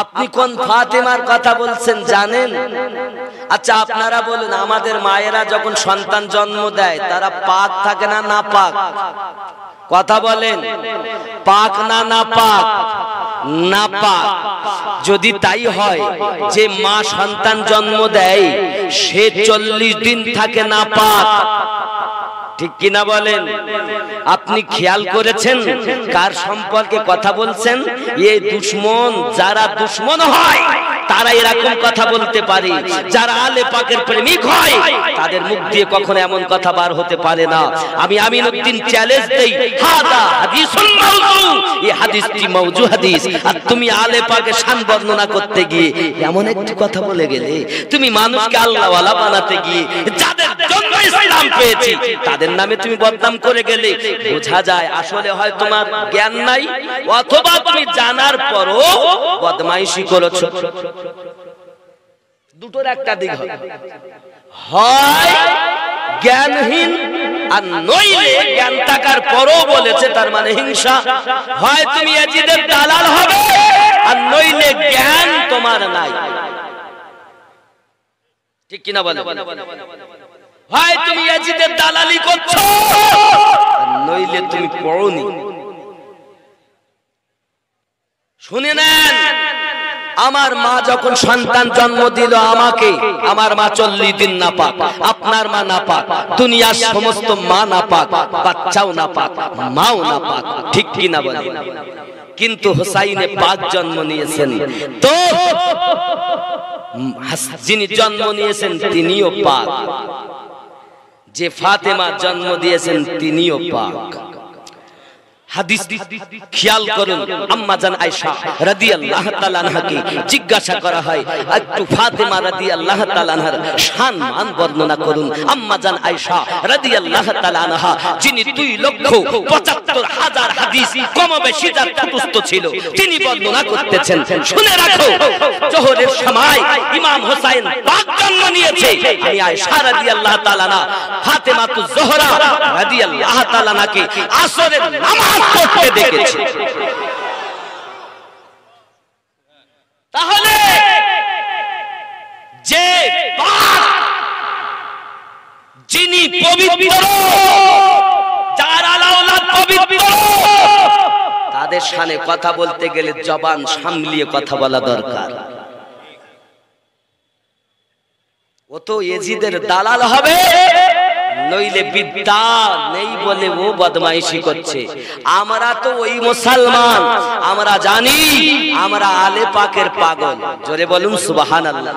আপনি কোন ফাতেমার কথা বলছেন জানেন? আচ্ছা আপনারা বলুন, আমাদের মায়েরা যখন সন্তান জন্ম দেয় তারা পাক থাকে না নাপাক? কথা বলেন, পাক না নাপাক? নাপাক। যদি তাই হয় যে মা সন্তান জন্ম দেয় সে 40 দিন থাকে নাপাক, ঠিক কিনা বলেন? আপনি খেয়াল করেছেন কার সম্পর্কে কথা বলছেন? এই দুশমন, যারা দুশমন হয় তারা এরকম কথা বলতে পারে, যারা আলে পাকের প্রেমিক হয় তাদের মুখ দিয়ে কখনো এমন কথা বার হতে পারে না। আমি আমিনউদ্দিন চ্যালেঞ্জ দেই, হাদা হাদিসুন মাউযু, এই হাদিসটি মাউযু হাদিস। আর তুমি আলে পাকের শান বর্ণনা করতে গিয়ে এমন একটি কথা বলে গেলে, তুমি মানুষকে আল্লাহওয়ালা বানাতে গিয়ে যাদের জন্য ইসলাম পেয়েছি তাদের নামে তুমি বদনাম করে গেলে বোঝা যায় আসলে হয় তোমার জ্ঞান নাই, অথবা তুমি জানার পরও বদমাইশি করেছো। দুটোর একটা দিক হবে, হয় জ্ঞানহীন আর নইলে জ্ঞান থাকার পরও বলেছে তার মানে হিংসা। হয় তুমি ইয়াজিদের দালাল হবে আর নইলে জ্ঞান তোমার নাই, ঠিক কিনা বলে? হয় তুমি ইয়াজিদের দালালি করছো নইলে তুমি পড়োনি। শুনে নেন, আমার মা যখন সন্তান জন্ম দিল আমাকে, আমার মা 40 দিন নাপাক, আপনার মা নাপাক, দুনিয়ার সমস্ত মা নাপাক, বাচ্চাও নাপাক, মাও নাপাক, ঠিক কিনা বলে? কিন্তু হোসাইনে পাক জন্ম নিয়েছেন, তো যিনি জন্ম নিয়েছেন তিনিও পাক, যে ফাতেমা জন্ম দিয়েছেন তিনিও পাক। হাদিস খেয়াল করুন, আম্মা জান আয়েশা রাদিয়াল্লাহু তাআলা আনহাকে জিজ্ঞাসা করা হয়, একটু ফাতেমা রাদিয়াল্লাহু তাআলা আনহার শান মান বর্ণনা করুন। আম্মা জান আয়েশা রাদিয়াল্লাহু তাআলা আনহা, যিনি 2,75,000 হাদিস কম বেশি যার মুখস্থ ছিল, তিনি বর্ণনা করতেছেন। শুনে রাখো, জোহরের সময় ইমাম হোসেন পাক জন্ম নিয়েছে। আমি আয়েশা রাদিয়াল্লাহু তাআলা আনহা ফাতেমাতুজ জোহরা রাদিয়াল্লাহু তাআলা আনহাকে আসরের নামাজ পড়তে দেখেছি। তাহলে যে পাক, যিনি পবিত্র, যার আলাউলাদ পবিত্র, তাদের শানে কথা বলতে গেলে জবান সামলিয়ে কথা বলা দরকার। ও তো ইয়াজিদের দালাল হবে, নইলে বিদ্যা নেই বলে ও বদমাইশি করছে। আমরা তো ওই মুসলমান, আমরা জানি আমরা আলে পাকের পাগল। জোরে বলুন সুবহানাল্লাহ।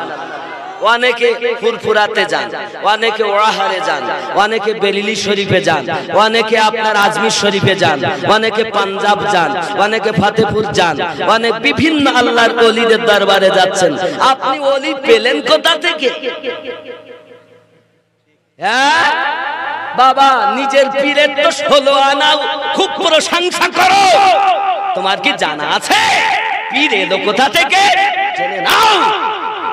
অনেকে ফুরফুরাতে যান, অনেকে ওয়াহারে যান, অনেকে বেলিলি শরীফে যান, অনেকে আপনার আজমির শরীফে যান, অনেকে পাঞ্জাব যান, অনেকে ফতেপুর যান, অনেক বিভিন্ন আল্লাহর ওলিদের দরবারে যাচ্ছেন। আপনি ওলি পেলেন কোথা থেকে? হ্যাঁ বাবা, নিজের পীরের তো 16 আনা খুব প্রশংসা করো, তোমার কি জানা আছে পীর এলো কোথা থেকে? জেনে নাও।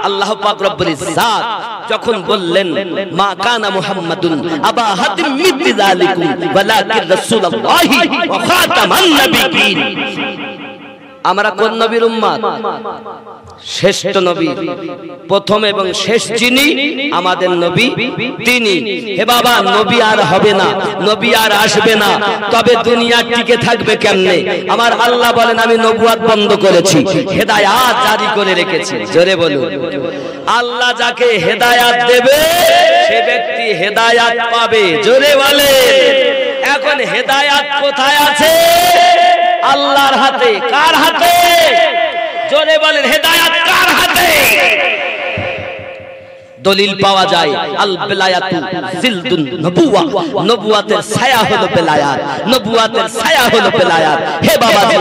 আল্লাহ পাক রব্বুল ইজ্জাত যখন বললেন মা কানা মুহাম্মাদুন আবা হাদিম মিন যালিকুম ওয়ালাকিন রাসূলুল্লাহি ওয়া খাতামান নাবিয়্যিন। আমরা কোন নবীর উম্মত? শ্রেষ্ঠ নবী, প্রথম এবং শেষ যিনি আমাদের নবী তিনি। হে বাবা, নবী আর হবে না, নবী আর আসবে না, তবে দুনিয়া টিকে থাকবে কেমনে? আমার আল্লাহ বলেন আমি নবুয়ত বন্ধ করেছি, হেদায়াত জারি করে রেখেছি। জোরে বলুন। আল্লাহ যাকে হেদায়াত দেবে সে ব্যক্তি হেদায়াত পাবে। জোরে বলে। এখন হেদায়াত কোথায় আছে? আল্লাহর হাতে। কার হাতে? জোরে বলেন, হেদায়াত কার হাতে? দলিল পাওয়া যায় আল বেলায়াতু জিলদুন নবুওয়া, নবুয়াতের ছায়া হলো বেলায়াত, নবুয়াতের ছায়া হলো বেলায়াত। হে বাবাজি,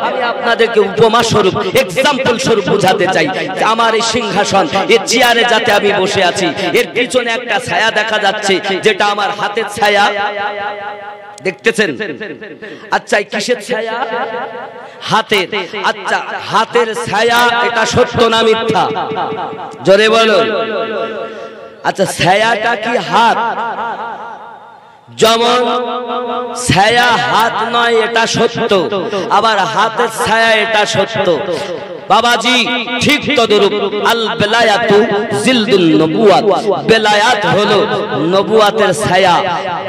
আমি আপনাদেরকে উপমা স্বরূপ, এক্সাম্পল স্বরূপ বোঝাতে চাই যে আমার এই সিংহাসন, এই চেয়ারে যাতে আমি বসে আছি, এর পিছনে একটা ছায়া দেখা যাচ্ছে, যেটা আমার হাতের ছায়া। দেখতেছেন? আচ্ছা, কিসের ছায়া? হাতের। আচ্ছা, হাতের ছায়া এটা সত্য না মিথ্যা? জোরে বলো। আচ্ছা, ছায়াটা কি হাত? যেমন ছায়া হাত নয়, এটা সত্য, আবার হাতের ছায়া এটা সত্য। বাবাজি ঠিক তদরূপ আল বেলায়াতু জিলদুন নবুয়াত, বেলায়াত হলো নবুয়াতের ছায়া।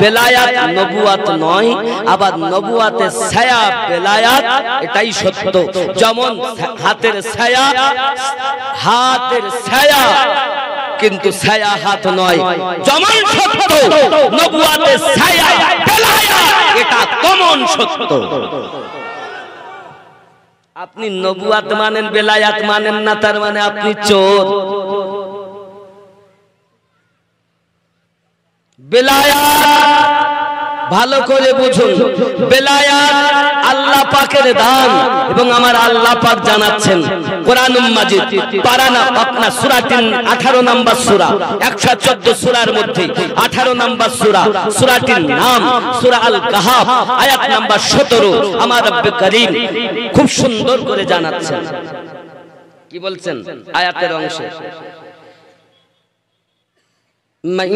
বেলায়াত নবুয়াত নয়, আবার নবুয়াতের ছায়া বেলায়াত, এটাই সত্য। যেমন হাতের ছায়া, হাতের ছায়া কিন্তু ছায়া হাত নয়। যেমন সত্য নবুয়াতের ছায়া বেলায়াত, এটা তেমন সত্য। আপনি নবুয়াত মানেন, বেলায়াত মানেন না, তার মানে আপনি চোর। বেলায়াত ভালো করে বুঝুন, বেলায়াত আল্লাহ পাকের দান, এবং আমার আল্লাহ পাক জানাচ্ছেন কোরআনুল মাজিদ পারানা আপনার সূরা 18 নম্বর সূরা, 114 সূরার মধ্যে 18 নম্বর সূরা, সূরাটির নাম সূরা আল কাহাফ, আয়াত নাম্বার 17। আমার রব্বে করিম খুব সুন্দর করে জানাচ্ছেন। কি বলছেন আয়াতের অংশে? মান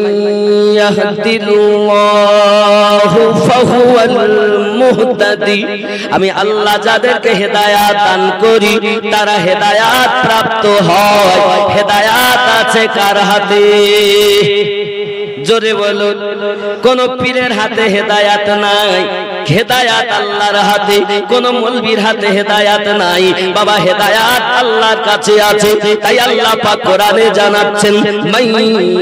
ইয়াহদিল্লাহু ফাহুয়াল মুহতাদি, আমি আল্লাহ যাদেরকে হেদায়াত দান করি তারা হেদায়াত প্রাপ্ত হয়। হেদায়াত আছে কার হাতে? জোরে বলুন। কোন পীরের হাতে হেদায়াত নাই, হেদায়াত আল্লাহর হাতে। কোন মৌলবীর হাতে হেদায়াত নাই বাবা, হেদায়াত আল্লাহর কাছে আছে। তাই আল্লাহ পাক কোরআনে জানাচ্ছেন মান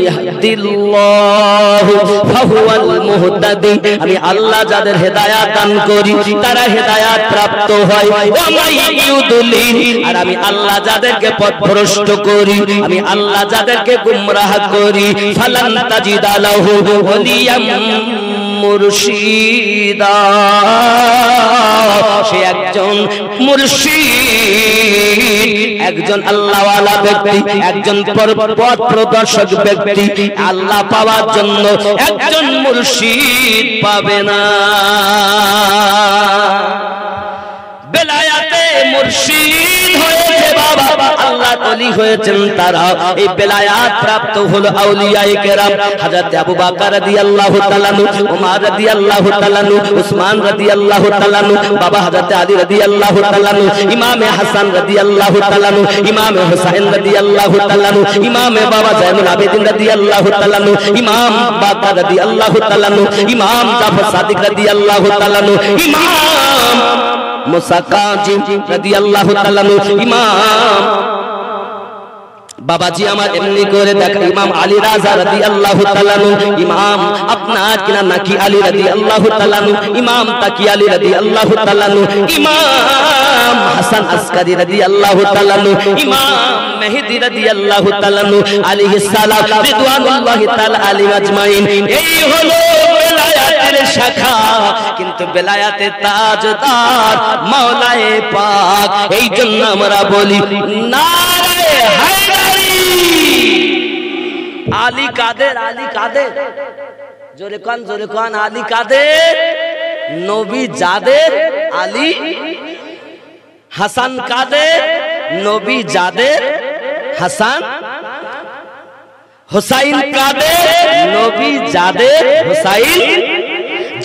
ইয়াহদিল্লাহু ফাহুয়াল মুহতাদি, আমি আল্লাহ যাদের হেদায়াত দান করি তারা হেদায়াত প্রাপ্ত হয়। ওয়া মান ইউদলিল, আর আমি আল্লাহ যাদেরকে পথভ্রষ্ট করি, আমি আল্লাহ যাদেরকে গুমরাহ করি, ফালান তাজিদা লাহু ওয়ালিয়াম মুরশিদা, সে একজন মুরশিদ, একজন আল্লাহওয়ালা ব্যক্তি, একজন পথ প্রদর্শক ব্যক্তি আল্লাহ পাওয়ার জন্য একজন মুরশিদ পাবে না। বেলায়াতে মুরশিদ হয়েছে বাবা, আল্লাহ ওলি হয়েছেন তারা, এই বেলায়াত প্রাপ্ত হলো আউলিয়ায়ে কেরাম। হযরত আবু বকর রাদিয়াল্লাহু তাআলা আনহু, ওমর রাদিয়াল্লাহু তাআলা আনহু, উসমান রাদিয়াল্লাহু তাআলা আনহু, বাবা হযরত আলী রাদিয়াল্লাহু তাআলা আনহু, ইমামে হাসান রাদিয়াল্লাহু তাআলা আনহু, ইমামে হুসাইন রাদিয়াল্লাহু তাআলা আনহু, ইমামে বাবা জাইনুল আবেদিন রাদিয়াল্লাহু তাআলা আনহু, ইমাম বাকর রাদিয়াল্লাহু তাআলা আনহু, ইমাম জাফর সাদিক রাদিয়াল্লাহু তাআলা আনহু, ইমাম মুসা কাযিম রাদিয়াল্লাহু তাআলা আনহু, ইমাম বাবাজি আমার এমনি করে দেখা, ইমাম আলী রাজা রাদিয়াল্লাহু তাআলা আনহু, ইমাম আপনার কিনা নাকি আলী রাদিয়াল্লাহু তাআলা আনহু, ইমাম তাকি আলী রাদিয়াল্লাহু তাআলা আনহু, ইমাম হাসান আসকারী রাদিয়াল্লাহু তাআলা আনহু, ইমাম মেহেদী রাদিয়াল্লাহু তাআলা আনহু আলাইহিস সালাম রিদওয়ানুল্লাহি তাআলা আলাইহিম আজমাইন। এই হলো বেলায়াতের শাখা, কিন্তু বেলায়াতের তাজদার মাওলায়ে পাক। এই জন্য আমরা বলি নারে হায়দারি। আলী কাদের, আলী কাদের, জোরে কান, জোরে কান। আলী কাদের? নবী যাদের আলী। হাসান কাদের? নবী যাদের হাসান। হুসাইন কাদের? নবী যাদের হুসাইন।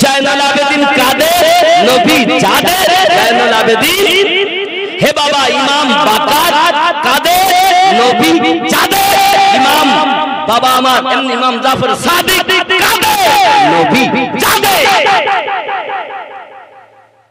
জয়নুল আবেদিন কাদের? নবী যাদের জয়নুল আবেদিন। হে বাবা ইমাম বাকার কাদের? নবী যাদের ইমাম বাবা আমার ইমাম জাফর সাদিক কাদের? নবী যাদের।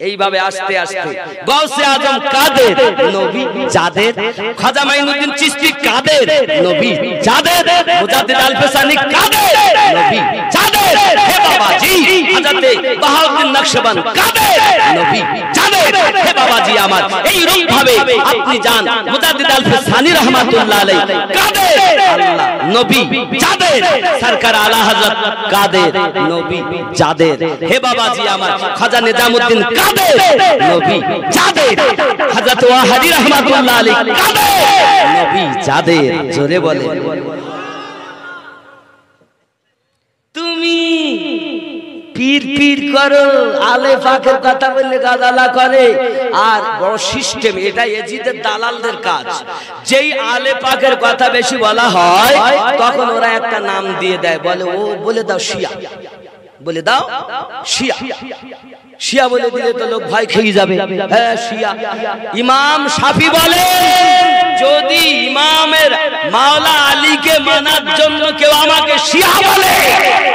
এইভাবে আস্তে আস্তে গাউসে আজম কাদের? নবী যাদের। খাজা মাইনুদ্দিন চিশতি কাদের? নবী যাদের। মুজাদ্দিদ আল ফেসানি কাদের? নবী যাদের। হে বাবাজি হযরতে বাহাউদ্দিন নকশবন্দ কাদের? নবী যাদের। হে বাবাজি আমার এই রূপ ভাবে আপনি যান মুজাদ্দিদ আল ফেসানি রাহমাতুল্লাহ আলাইহি কাদের? আল্লাহ নবী যাদের। সরকার আলা হযরত কাদের? নবী যাদের। হে বাবাজি আমার খাজা নিজামউদ্দিন কাদের? নবী যাদের। হযরত ওয়াহাবি রাহমাতুল্লাহ আলাইহি কাদের? নবী যাদের। জোরে বলে। তুমি পীর পীর করো, আলে পাকের কথা বললে গাদালা করে, আর বড় সিস্টেম। এটা এজিদের দালালদের কাজ। যেই আলে পাকের কথা বেশি বলা হয় তখন ওরা একটা নাম দিয়ে দেয়, বলে ও বলে দাও শিয়া, বলে দাও শিয়া। শিয়া বলে দিলে তো লোক ভয় খেয়ে যাবে। হ্যাঁ শিয়া। ইমাম শাফি বলে যদি ইমামের মাওলা আলীকে মানার জন্য কেউ আমাকে শিয়া বলে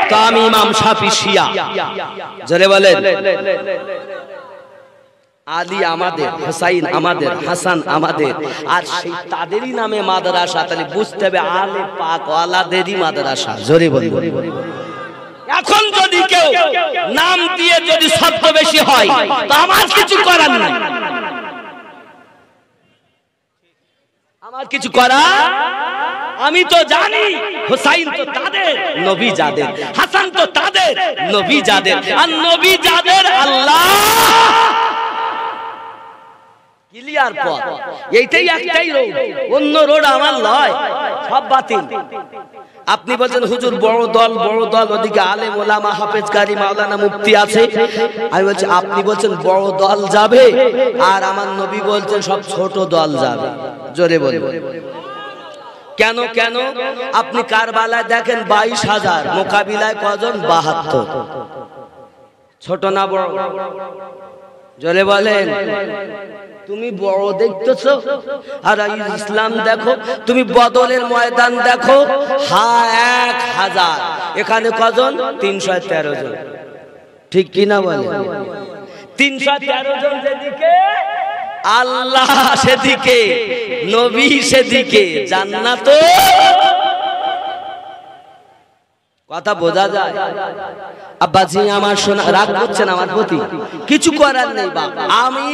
তো আমি ইমাম শাফি শিয়া। জোরে বলেন। আলী আমাদের, হুসাইন আমাদের, হাসান আমাদের, আর সেই তাদেরই নামে মাদ্রাসা। তাহলে বুঝতে হবে আলে পাক ওয়ালাদেরই মাদ্রাসা। জোরে বলেন। এখন যদি কেউ নাম দিয়ে যদি শব্দ বেশি হয় তো আমার কিছু করার নাই। আমার কিছু করা, আমি তো জানি হুসাইন তো তাদের, নবী যাদের। হাসান তো তাদের, নবী যাদের। আর নবী যাদের আল্লাহ ক্লিয়ার পথ। এইটাই একটাই রোড, অন্য রোড আমার নয়, সব বাতিল। আপনি বলছেন হুজুর বড় দল, বড় দল, ওদিকে আলেম ওলামা হাফেজ কারি মাওলানা মুফতি আছে। আমি বলছি আপনি বলছেন বড় দল যাবে, আর আমার নবী বলছেন সব ছোট দল যাবে। জোরে বলে। কেন কেন? আপনি কারবালায় দেখেন 22,000, মোকাবিলায় কজন? 72। ছোট না বড়? জোরে বলেন। তুমি বড় দেখতেছো, আর ইসলাম দেখো। তুমি বদরের ময়দান দেখো, 1000, এখানে কজন? 313 জন। ঠিক কি না বলে? 313 জন যেদিকে, আল্লাহ সেদিকে, নবী সেদিকে, জান্নাত। কথা বোঝা যায়? আব্বাজি আমার শোনা, রাগ করছেন আমার প্রতি? কিছু করার নেই বাপ। আমি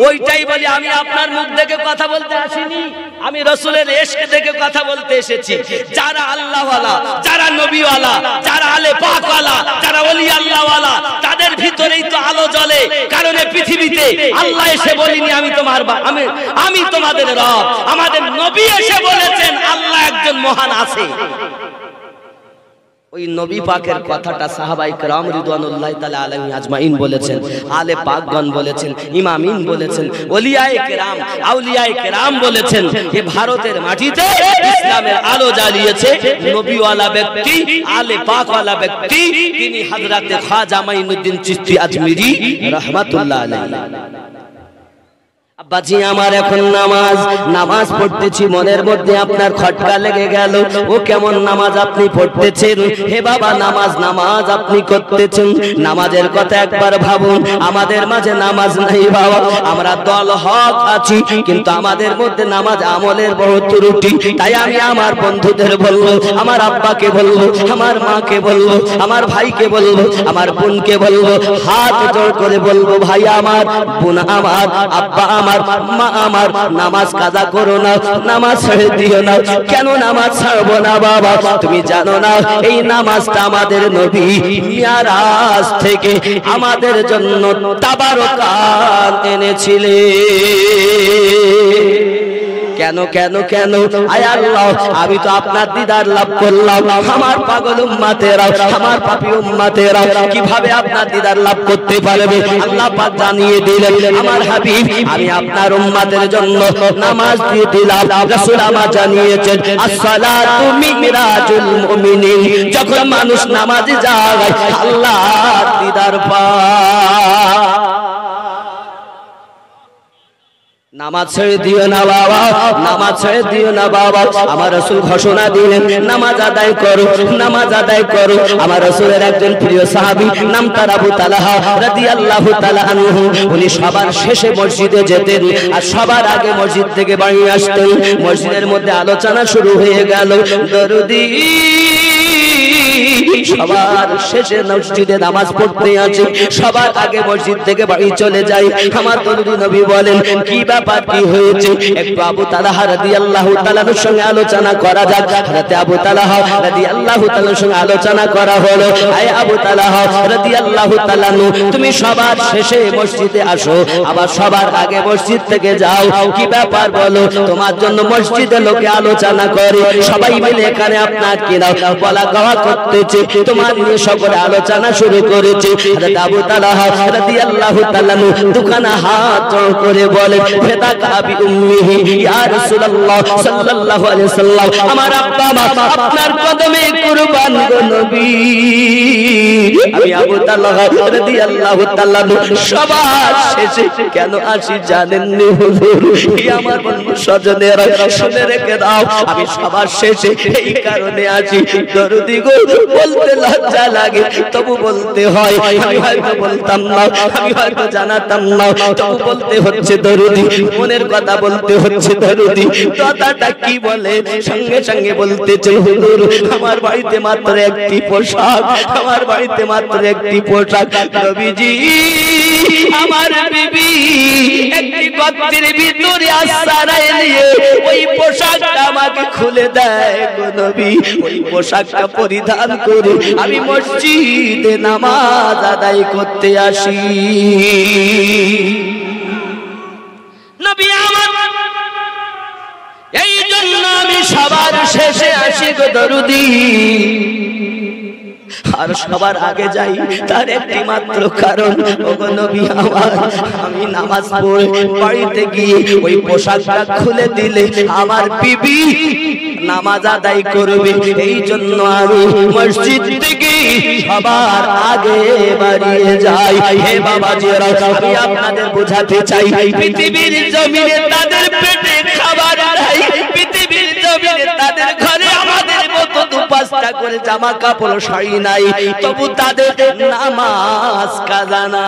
ওইটাই বলি, আমি আপনার মুখ দেখে কথা বলতে আসিনি, আমি রাসূলের ইশক দেখে কথা বলতে এসেছি। যারা আল্লাহওয়ালা, যারা নবীওয়ালা, যারা আলে পাকওয়ালা, যারা ওলি আল্লাহওয়ালা, তাদের ভিতরেই তো আলো জ্বলে। কারণ এই পৃথিবীতে আল্লাহ এসে বলিনি আমি তোমাদের রব। আমাদের নবী এসে বলেছেন আল্লাহ একজন মহান আছে। ওই নবী পাকের কথাটা সাহাবায়ে কেরাম রিদওয়ানুল্লাহি তাআলা আলাইহিম আজমাইন বলেছেন, আলে পাকগণ বলেছেন, ইমামিন বলেছেন, ওলিয়ায়ে কেরাম, আউলিয়ায়ে কেরাম বলেছেন। এই ভারতের মাটিতে ইসলামের আলো জ্বালিয়েছে নবীওয়ালা ব্যক্তি, আলে পাকওয়ালা ব্যক্তি, তিনি হযরতে খাজা মাইনুদ্দিন চিশতি আজমিরি রাহমাতুল্লাহ আলাইহি। আব্বাজি আমার এখন নামাজ পড়তেছি, মনের মধ্যে আপনার খটকা লেগে গেল, ও কেমন নামাজ আপনি পড়তেছেন? হে বাবা নামাজ আপনি করতেছেন, নামাজের কথা একবার ভাবুন। আমাদের মাঝে নামাজ নাই বাবা, আমরা দল হক আছি, কিন্তু আমাদের মধ্যে নামাজ আমলের বড় ত্রুটি। তাই আমি আমার বন্ধুদের বলবো, আমার আব্বাকে বলবো, আমার মাকে বলবো, আমার ভাইকে বলবো, আমার বোনকে বলবো, হাত জোড় করে বলবো, ভাই আমার, বোন আমার, আব্বা আমার, মা আমার, নামাজ কাজা করো না, নামাজ ছেড়ে দিও না। কেন নামাজ ছাড়বো না বাবা? তুমি জানো না এই নামাজটা আমাদের নবী মিরাজ থেকে আমাদের জন্য তাবারকাত এনেছিলেন। কেন কেন কেন? আয় আল্লাহ, আমি তো আপনার দিদার লাভ করলাম, আমার পাগল উম্মতেরা, আমার পাপী উম্মতেরা কিভাবে আপনার দিদার লাভ করতে পারবে? আল্লাহ পাক জানিয়ে দিলেন, আমার হাবিব আমি আপনার উম্মতের জন্য নামাজ দিয়ে দিলাম। রাসূল আমার জানিয়েছেন, as-salatu মিরাজুল মুমিনিন, যখন মানুষ নামাজে যায় আল্লাহর দিদার পায়। নামাজ ছেড়ে দিও না বাবা, নামাজ ছেড়ে দিও না বাবা। আমার রাসূল ঘোষণা দিলেন, নামাজ আদায় করো, নামাজ আদায় করো। আমার রাসূলের একজন প্রিয় সাহাবী নাম তার আবু তালহা রাদিয়াল্লাহু তাআলা আনহু, উনি সবার শেষে মসজিদে যেতেন আর সবার আগে মসজিদ থেকে বাড়ি আসতেন। মসজিদের মধ্যে আলোচনা শুরু হয়ে গেল, দরুদি সবার শেষে মসজিদে নামাজ পড়তে আছে, সবার আগে মসজিদ থেকে বাড়ি চলে যায়। আমার দরুদি নবী বলেন, কি ব্যাপার, কি হয়েছে? একটু আবু তালহা রাদিয়াল্লাহু তাআলার সঙ্গে আলোচনা করা যাক। হযরত আবু তালহা রাদিয়াল্লাহু তাআলার সঙ্গে আলোচনা করা হলো, আয় আবু তালহা রাদিয়াল্লাহু তাআলা, তুমি সবার শেষে মসজিদে আসো, আবার সবার আগে মসজিদ থেকে যাও, কি ব্যাপার বলো? তোমার জন্য মসজিদে লোকে আলোচনা করে, সবাই মিলে এখানে আপনার কিনা বলা গাওয়া করতেছে, তোমার নিয়ে সকলে আলোচনা শুরু করেছে। হযরত আবু তালহা রাদিয়াল্লাহু তাআলা দুখানা হাত জোড় করে বলে, ফিদাকা বি উম্মিহি ইয়া রাসূলুল্লাহ সাল্লাল্লাহু আলাইহি ওয়াসাল্লাম, আমার আব্বা মা আপনার কদমে কুরবান গো নবী। আমি আবু তালহা রাদিয়াল্লাহু তাআলা সবার শেষে কেন আসি জানেন নি হুজুর? এই আমার বন্ধু স্বজনেরা শুনে রেখে দাও, আমি সবার শেষে এই কারণে আসি, দরুদি গো বলতে লজ্জা লাগে তবু বলতে হয়। আমি হয়তো বলতাম না, আমি হয়তো জানাতাম না, তবু বলতে হচ্ছে দরুদি, মনের কথা বলতে হচ্ছে দরুদি। কথাটা কি বলে সঙ্গে সঙ্গে বলতেছে, হুজুর আমার বাড়িতে মাত্র একটি পোশাক, আমার বাড়িতে মাত্র একটি পোশাক, নবীজি আমার বিবি একটি গর্তের ভিতরে আশ্রয় নিয়ে ওই পোশাকটা আমাকে খুলে দেয় গো নবী। ওই পোশাকটা পরিধান করে আমি মসজিদে নামাজ আদায় করতে আসি। নবী আমার এই জন্য আমি সবার শেষে আসি গো দরুদি, আর সবার আগে যাই তার একটি মাত্র কারণ, ওগো নবী আমার, আমি নামাজ পড়ে বাড়িতে গিয়ে ওই পোশাকটা খুলে দিলে আমার বিবি নামাজ আদায় করবে, এই জন্য আমি মসজিদ থেকে সবার আগে বাড়িয়ে যাই। হে বাবাজিরা, আমি আপনাদের বোঝাতে চাই, পৃথিবীর জমিনে তাদের পেটে খাবার নাই, পৃথিবীর জমিনে তাদের ঘরে আমাদের মতো দুপাঁচটা করে জামা কাপড় শাড়ি নাই, তবু তাদের নামাজ কাজা না।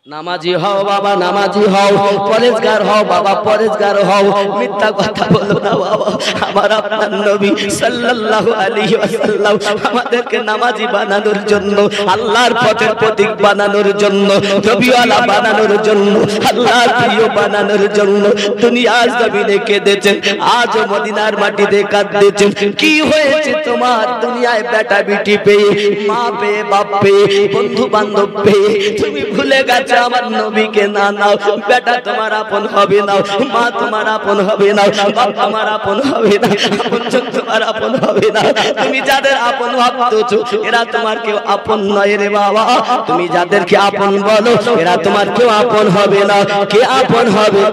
নামাজি হও বাবা, নামাজি হও, পরেজগার হও বাবা, পরেজগার হও, মিথ্যা কথা বলো না বাবা। আমার আপনার নবী সাল্লাল্লাহু আলাইহি ওয়াসাল্লাম আমাদেরকে নামাজি বানানোর জন্য, আল্লাহর পথের প্রতীক বানানোর জন্য, নবীওয়ালা বানানোর জন্য, আল্লাহর প্রিয় বানানোর জন্য দুনিয়ার জমিনে কেঁদেছেন, আজও মদিনার মাটিতে কাঁদতেছেন। কি হয়েছে তোমার? দুনিয়ায় বেটা বিটি পেয়ে, মা পেয়ে, বাপ পেয়ে, বন্ধু বান্ধব পেয়ে তুমি ভুলে গেছো আমার নবীকে না নাও। বেটা তোমার আপন হবে না, মা তোমার আপন হবে না, বাপ তোমার আপন হবে না, আপনজন তোমার আপন হবে না। তুমি যাদের আপন ভাবতেছো এরা তোমার কেউ আপন নয় রে বাবা। তুমি যাদেরকে আপন বলো এরা তোমার কেউ আপন হবে না। কে আপন হবে?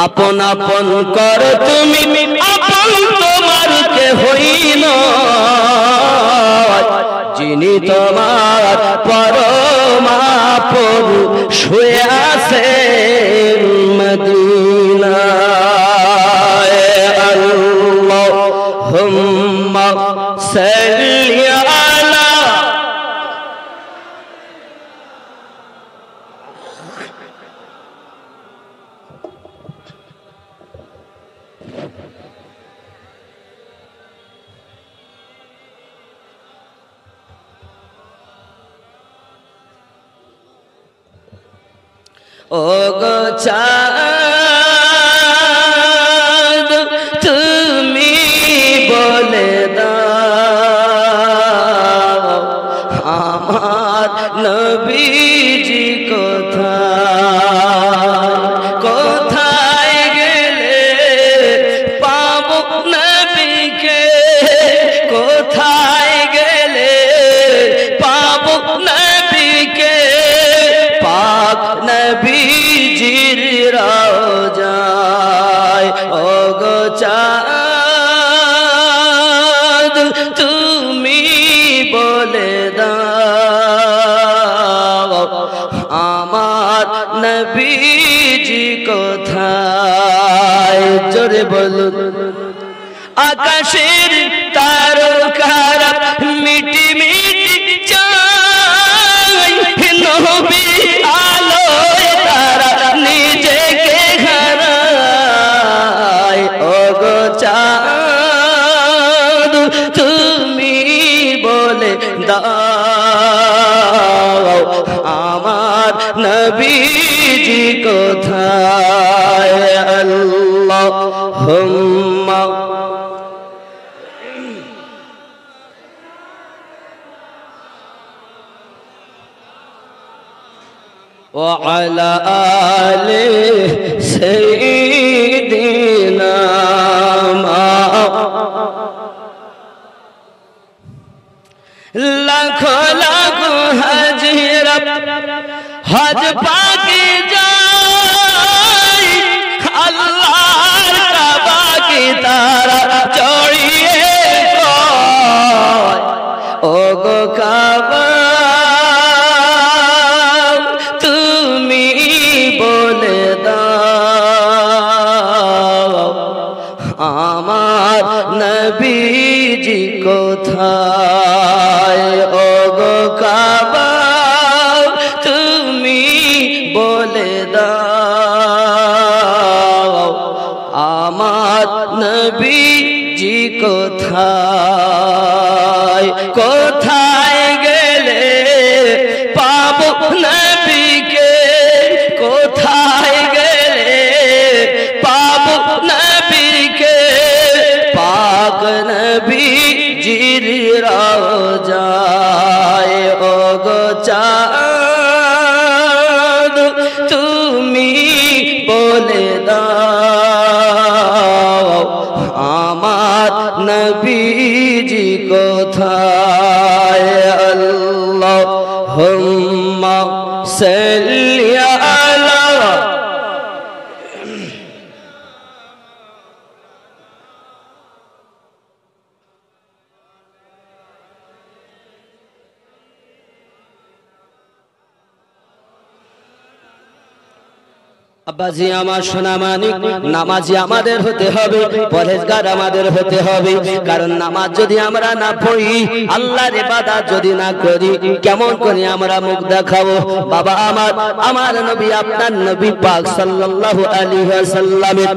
আপন আপন করো তুমি, আপন তোমার কে হই না, যিনি তোমার পরমাপন শুয়ে আছেন মদিনায়। আল্লাহুম্মা সাল্লি আলা ও গো চাঁদ তুমি বলে দাও আমার নবীজি কোথায়? নবীজি কোথায় জোরে বলুন আকাশের তারকারা মিটি মিটি চায় নবী আলোয় তারা নিজেকে হারায় ওগো চাঁদ তুমি বলে দাও আমার নবীজি কোথায় আল্লাহুম্মা وعلى آل سيدنا লাখো লাখো হাজিরা হজ পাকে যায় আল্লাহর কাবা কি তারা জড়িয়ে কয় ওগো কাবা তুমি বলে দাও আমার নবীজি কোথায় ওগো কাবা তুমি বলে দাও আমার নবীজি কোথায় কোথায় গেলে পাবো নবীকে কোথায় গেলে পাবো নবীকে পাক নবীজির রওজায় ওগো চাঁদ তুমি বলে দাও আমার নবীজি কোথায় আল্লাহুম্মা সাল্লি আলা আব্বাজি আমার সোনা মানিক নামাজি আমাদের হতে হবে পরহেজগার আমাদের হতে হবে কারণ নামাজ যদি আমরা না পড়ি আল্লাহর ইবাদত যদি না করি কেমন করে আমরা মুখ দেখাবো বাবা আমার নবী আপনার নবী পাক সাল্লাল্লাহু আলাইহি ওয়াসাল্লামের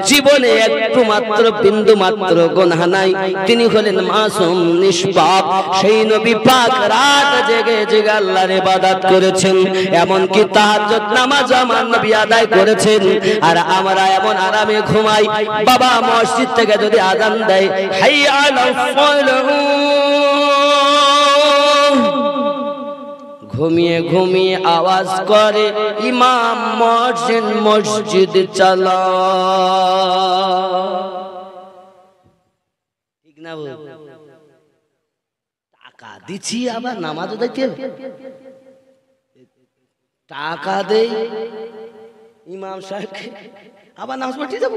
জীবনে একটু মাত্র বিন্দু মাত্র গুনাহ নাই তিনি হলেন মাসুম নিষ্পাপ সেই নবী পাক রাত জেগে জেগে আল্লাহর ইবাদত করেছেন এমন কি তাহাজ্জুদ নামাজ আমার নবী আদায় করেছেন আর আমরা এমন আরামে ঘুমাই বাবা মসজিদ থেকে যদি আযান দেয় হাইয়া আলাল ফালাহ ঘুমিয়ে ঘুমিয়ে আওয়াজ করে ইমাম মসজিদ চালা ঠিক না টাকা দিছি আবার নামাজ দেখতে টাকা দেই ইমাম সাহেব আবার নামাজ পড়তে যাব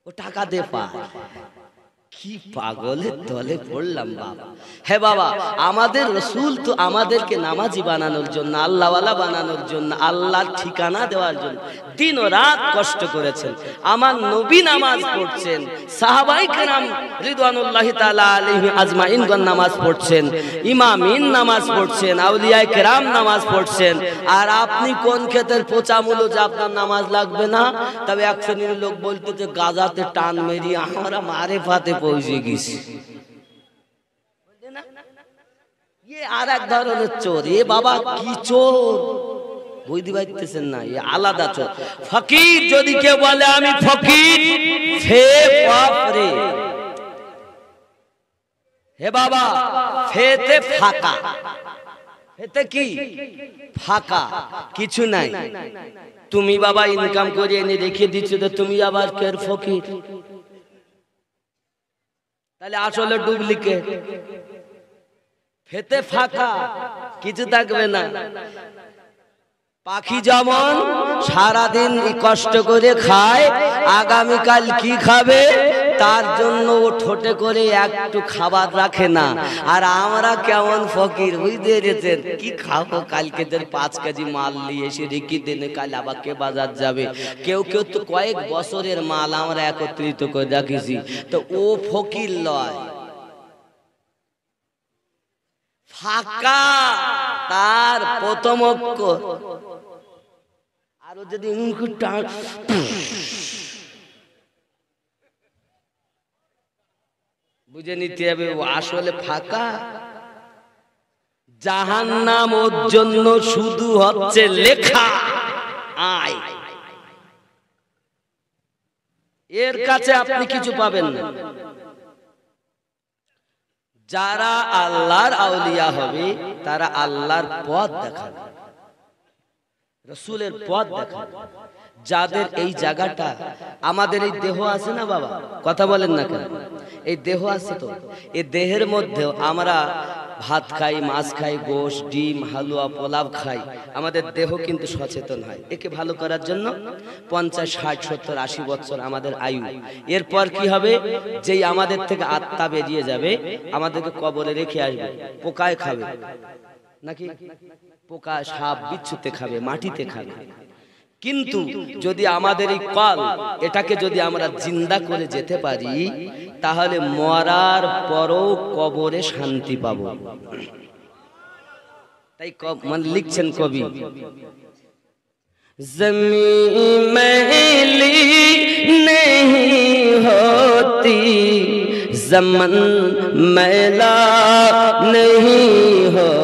ও টাকা দে পায় কি পাগলের দলে পড়লাম বাবা হে বাবা আমাদের রাসূল তো আমাদেরকে নামাজি বানানোর জন্য আল্লাহওয়ালা বানানোর জন্য আল্লাহর ঠিকানা দেওয়ার জন্য দিন ও রাত কষ্ট করেছেন আমার নবী নামাজ পড়ছেন সাহাবায়ে কেরাম রিদওয়ানুল্লাহি তাআলা আলাইহিম আজমাইনগণ নামাজ পড়ছেন ইমামিন নামাজ পড়ছেন আউলিয়ায়ে কেরাম নামাজ পড়ছেন আর আপনি কোন ক্ষেতের পোচামুলো যে আপনার নামাজ লাগবে না তবে এক শ্রেণীর লোক বলতে যে গাজাতে টান মেরি আমরা মারেফাতে পৌঁছে গেছি ये আর এক ধরনের চোর এ বাবা কি চোর বুঝতে পারতেছেন না এ আলাদা চোর ফকির যদি কেউ বলে আমি ফকির ফে বাপ রে হে বাবা ফেতে ফাঁকা ফেতে কি ফাঁকা কিছু নাই তুমি বাবা ইনকাম করে এনে রেখে দিচ্ছ তো তুমি আবার কের ফকির তাহলে আসলে ডুপ্লিকেট ফেতে ফাঁকা কিছু থাকবে না পাখি যেমন সারাদিন কষ্ট করে খায় আগামীকাল কি খাবে তার জন্য ও ঠোঁটে করে একটু খাবার রাখে না। আর আমরা কেমন ফকির, বুঝতে পেরেছেন? কি খাবো, কালকে 5 কেজি মাল নিয়ে এসে রেখে দেনে, কাল আবার কে বাজার যাবে। কেউ কেউ তো কয়েক বছরের মাল আমরা একত্রিত করে রাখিছি। তো ও ফকির লয়, ফাঁকা তার প্রথম অক্ষর। আরো যদি বুঝে নিতে হবে ও আসলে ফাঁকা। জাহান্নাম ওর জন্য শুধু হচ্ছে লেখা আয়, এর কাছে আপনি কিছু পাবেন না। যারা আল্লাহর আউলিয়া হবে তারা আল্লাহর পথ দেখাবে, রাসূলের পথ দেখাবে। যাদের এই জায়গাটা, আমাদের এই দেহ আছে না বাবা, কথা বলেন না কেন? এই দেহ আছে তো, এই দেহের মধ্যেও আমরা ভাত খাই, মাছ খাই, গোশত, ডিম, হালুয়া, পোলাও খাই। আমাদের দেহ কিন্তু সচেতন হয়। একে ভালো করার জন্য 50, 60, 70, 80 বছর আমাদের আয়ু। এরপর কি হবে? যেই আমাদের থেকে আত্মা বেরিয়ে যাবে, আমাদেরকে কবরে রেখে আসবে, পোকায় খাবে নাকি? পোকা, সাপ, বিচ্ছুতে খাবে, মাটিতে খাবে। কিন্তু যদি আমাদের এই কল এটাকে যদি আমরা জিন্দা করে যেতে পারি, তাহলে মরার পরও কবরে শান্তি পাবো। তাই মানে লিখছেন কবি, জমিন মেলি नहीं होती, जमन मैला नहीं हो